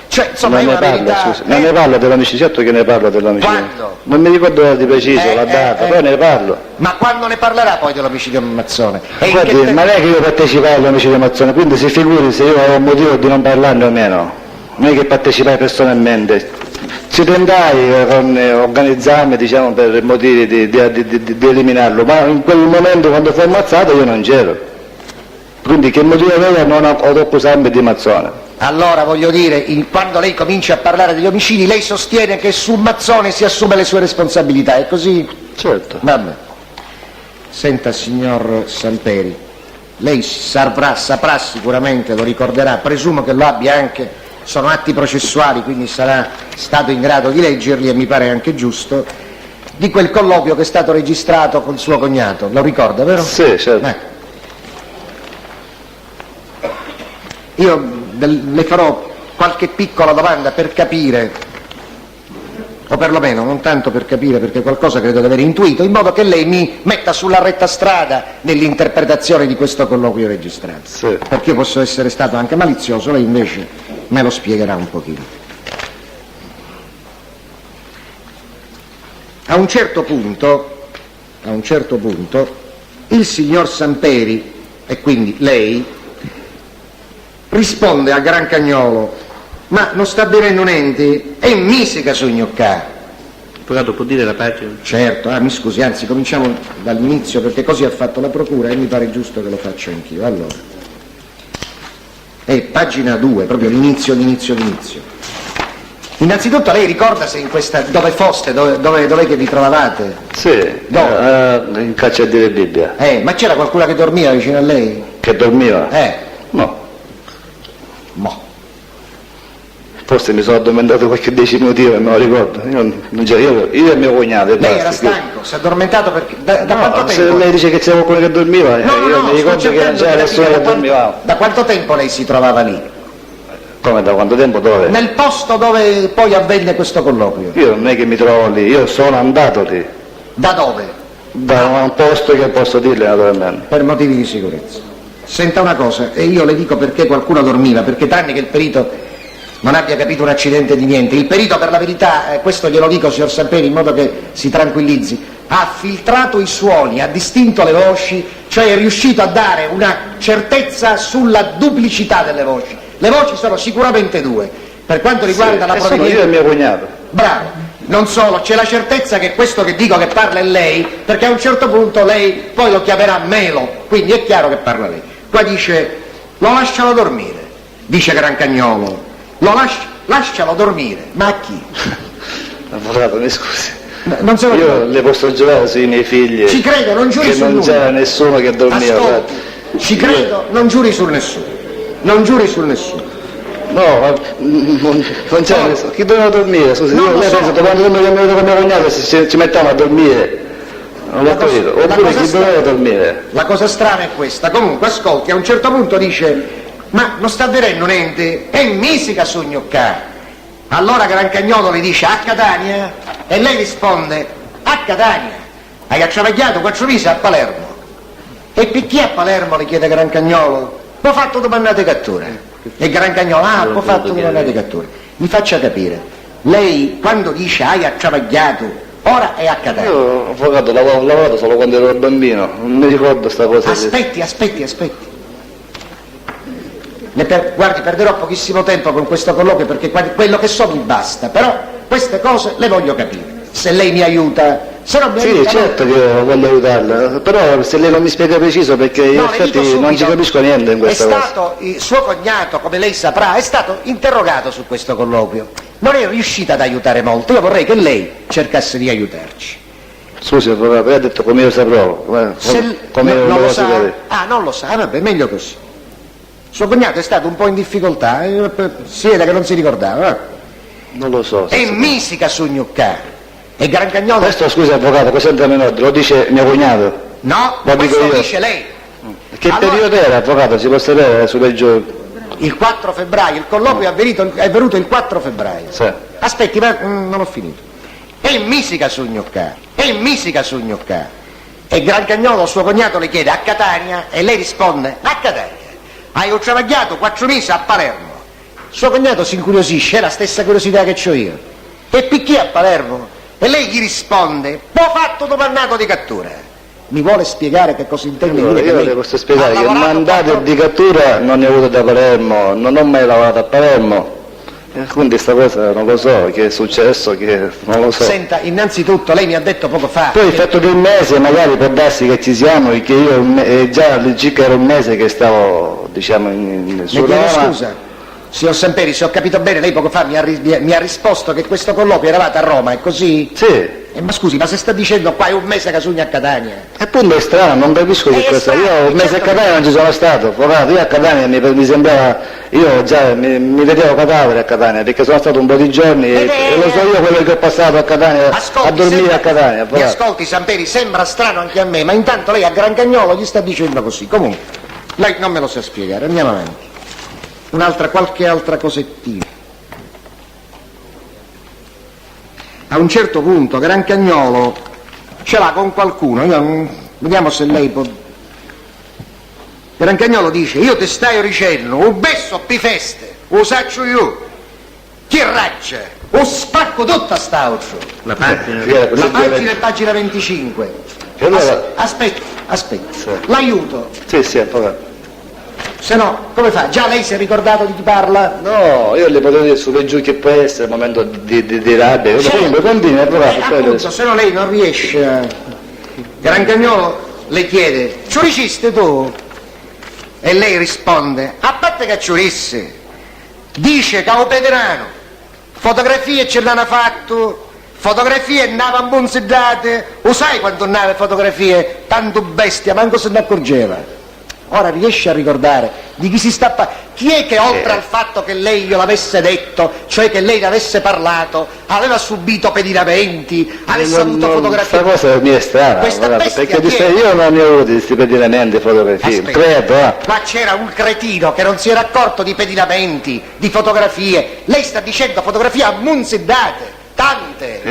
cioè insomma
Non
è
ne
una
parlo,
verità...
scusa. Non ne parlo dell'omicidio, certo che ne parlo dell'omicidio.
Quando?
Non mi ricordo di preciso la data, però ne parlo.
Ma quando ne parlerà poi dell'omicidio Mazzone? E in
Guardi,
che
ma non è che io partecipai all'omicidio Mazzone, quindi si figuri se io avevo un motivo di non parlarne o meno. Non è che partecipai personalmente. Ci tentai organizzarmi, diciamo, per motivi di eliminarlo, ma in quel momento quando fu ammazzato io non c'ero. Quindi che motivo aveva non ad accusarmi di Mazzone?
Allora voglio dire, quando lei comincia a parlare degli omicidi, lei sostiene che su Mazzone si assume le sue responsabilità, è così?
Certo.
Vabbè. Senta, signor Samperi, lei saprà sicuramente, lo ricorderà, presumo che lo abbia anche, sono atti processuali, quindi sarà stato in grado di leggerli e mi pare anche giusto, di quel colloquio che è stato registrato col suo cognato, lo ricorda, vero?
Sì, certo.
Io le farò qualche piccola domanda per capire, o perlomeno non tanto per capire perché qualcosa credo di aver intuito, in modo che lei mi metta sulla retta strada nell'interpretazione di questo colloquio registrato.
Sì.
Perché io posso essere stato anche malizioso, lei invece me lo spiegherà un pochino. A un certo punto, il signor Samperi, e quindi lei, risponde a Grancagnolo, ma non sta bevendo niente? E misica su gnoccà.
Avvocato, può dire la pagina?
Certo, mi scusi, anzi cominciamo dall'inizio perché così ha fatto la procura e mi pare giusto che lo faccia anch'io. Allora, è pagina 2, proprio l'inizio. Innanzitutto lei ricorda se in questa, dove foste, dov'è che vi trovavate?
Sì, in caccia di Bibbia.
Ma c'era qualcuno che dormiva vicino a lei?
Che dormiva?
No.
forse mi sono addormentato qualche 10 minuti, non me lo ricordo. Io e mio cognato.
Lei era stanco, si è addormentato perché... Da quanto
Se
tempo?
lei dice che c'era qualcuno che dormiva,
No,
io mi ricordo
sto
che non
cercando
c'era
di
nessuno
capire
che dormiva.
da quanto tempo lei si trovava lì?
Come, da quanto tempo, dove?
Nel posto dove poi avvenne questo colloquio.
Io non è che mi trovo lì, io sono andato lì,
Da dove?
da un posto che posso dirle naturalmente.
Per motivi di sicurezza. Senta una cosa, e io le dico perché qualcuno dormiva, perché tranne che il perito non abbia capito un accidente di niente, il perito per la verità, questo glielo dico signor Samperi in modo che si tranquillizzi, ha filtrato i suoni, ha distinto le voci, cioè è riuscito a dare una certezza sulla duplicità delle voci. Le voci sono sicuramente due, per quanto riguarda la
Sono
provenienza...
io e mio cognato.
Bravo, non solo, c'è la certezza che questo che dico che parla è lei, perché a un certo punto lei poi lo chiamerà Melo, quindi è chiaro che parla lei. Qua dice, lo lascialo dormire, dice Grancagnolo, lascialo dormire, ma a chi?
Avvocato, mi scusi.
Non se lo
Io
ricordo.
le posso giurare sui miei figli
Ci credo, non giuri
che
sul
non
nulla.
c'era nessuno che dormiva.
Ascolti, ci credo, non giuri sul nessuno, non giuri sul nessuno.
No, non c'era nessuno. Chi doveva dormire? Scusi,
Non
io
lo
lei
so.
pensa che quando mi venuto con mio cognato ci mettiamo a dormire. Non l'ho capito.
la
Oppure
cosa
chi
strana-
doveva dormire?
La cosa strana è questa, comunque ascolti, a un certo punto dice, ma non sta avvenendo niente, è misica sognoccare. Allora Grancagnolo le dice, a Catania? E lei risponde, a Catania. Hai attravagliato 4 mesi a Palermo. E perché a Palermo, le chiede Grancagnolo? Ho fatto domandate cattura. E Grancagnolo, ho fatto domandate cattura. Mi faccia capire, lei quando dice hai attravagliato, ora è a Catania.
Io, avvocato, ho lavorato solo quando ero bambino, non mi ricordo sta cosa.
Aspetti. Guardi, perderò pochissimo tempo con questo colloquio perché quello che so mi basta, però queste cose le voglio capire. Se lei mi aiuta, se non mi
Sì,
aiuta...
certo che io voglio aiutarla, però se lei non mi spiega preciso perché in
No, le dico
effetti
subito,
non ci capisco niente in questa
è
cosa.
stato, suo cognato, come lei saprà, è stato interrogato su questo colloquio. Non è riuscita ad aiutare molto, io vorrei che lei cercasse di aiutarci.
Scusi, avvocato, lei ha detto come io saprò, come io
non lo
so
sa?
sapere.
Ah, non lo sa, vabbè, meglio così. Suo cognato è stato un po' in difficoltà, si vede che non si ricordava.
Non lo so.
E misica sognoccare. E Grancagnolo...
Questo, scusi avvocato, questo è il menore, lo dice mio cognato.
No,
Lo dico
questo
io.
lo dice lei.
Che
Allora-
periodo era, avvocato? Si può sapere su per giù?
Il 4 febbraio, il colloquio è venuto il 4 febbraio.
Sì.
Aspetti, ma non ho finito. E misica sognoccare. E Grancagnolo, suo cognato, le chiede a Catania e lei risponde a Catania. Hai travagliato 4 mesi a Palermo. Suo cognato si incuriosisce, è la stessa curiosità che ho io. E perché a Palermo? E lei gli risponde, ho fatto domandato di cattura. Mi vuole spiegare che cosa intende
Allora,
dire?
io
che
le
lei
posso spiegare
ha
che il
lavorato
mandato
4
di cattura non ne ho avuto da Palermo, non ho mai lavorato a Palermo. E quindi sta cosa non lo so, che è successo, che non lo so.
Senta, innanzitutto lei mi ha detto poco fa
Poi il
che-
fatto di un mese magari può darsi che ci siamo, perché io già circa era un mese che stavo, diciamo,
mi
su
chiedo
Roma.
scusa, signor Samperi, se ho capito bene, lei poco fa mi ha risposto che questo colloquio eravate a Roma, è così?
Sì,
Ma scusi, ma se sta dicendo qua è un mese che sogna a Catania?
appunto è strano, non capisco che
È
cosa.
strano,
Io un mese
certo
a Catania non ci sono stato, avvocato, io a Catania mi sembrava, io già mi vedevo cadavere a Catania, perché sono stato un po' di giorni e lo so io quello che ho passato a Catania, a dormire
sembra-
a Catania,
mi
avvocato.
ascolti Samperi, sembra strano anche a me, ma intanto lei a Grancagnolo gli sta dicendo così. Comunque, lei non me lo sa spiegare, andiamo avanti. Qualche altra cosettina. A un certo punto Grancagnolo ce l'ha con qualcuno, vediamo se lei può... Grancagnolo dice, io ti stai dicendo, un besso pi feste, lo saccio io, che raggia, o spacco tutta sta occhio.
La pagina.
La pagina è pagina 25.
E allora-
Aspetta,
Sì.
l'aiuto,
Sì, avvocato.
se no come fa? Già lei si è ricordato di chi parla?
No, io le potevo dire su per giù che può essere il momento di rabbia, comunque continui, avvocato. poi
appunto,
adesso-
se no lei non riesce a... Grancagnolo le chiede, ciuriciste tu? E lei risponde, a parte che ciurisse, dice che ho pederano, fotografie ce l'hanno fatto, fotografie andavano bonziddate, lo sai quando andava fotografie, tanto bestia, manco se ne accorgeva. Ora riesce a ricordare, Di chi si sta chi è che oltre al fatto che lei gliel'avesse detto, cioè che lei ne avesse parlato, aveva subito pedinamenti, avesse avuto fotografie?
Questa cosa mi è strana,
Questa
guardate,
bestia
perché
chi è?
io non ne ho avuti questi pedinamenti e fotografie,
Aspetta.
credo.
Ma c'era un cretino che non si era accorto di pedinamenti, di fotografie. Lei sta dicendo fotografie ammunzedate, tante, e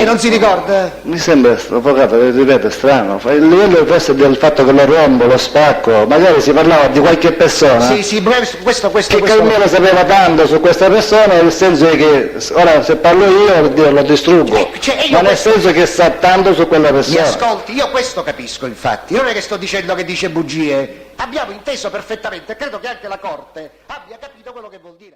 non si ricorda?
Mi sembra, avvocato, ripeto, è strano. Il livello forse del fatto che lo rompo, lo spacco, magari si parlava di qualche persona
Sì, questo.
che almeno sapeva tanto su questa persona, nel senso che ora se parlo io lo distruggo, ma nel senso che sa tanto su quella
Mi
persona.
ascolti, io questo capisco infatti, non è che sto dicendo che dice bugie, abbiamo inteso perfettamente, credo che anche la Corte abbia capito quello che vuol dire.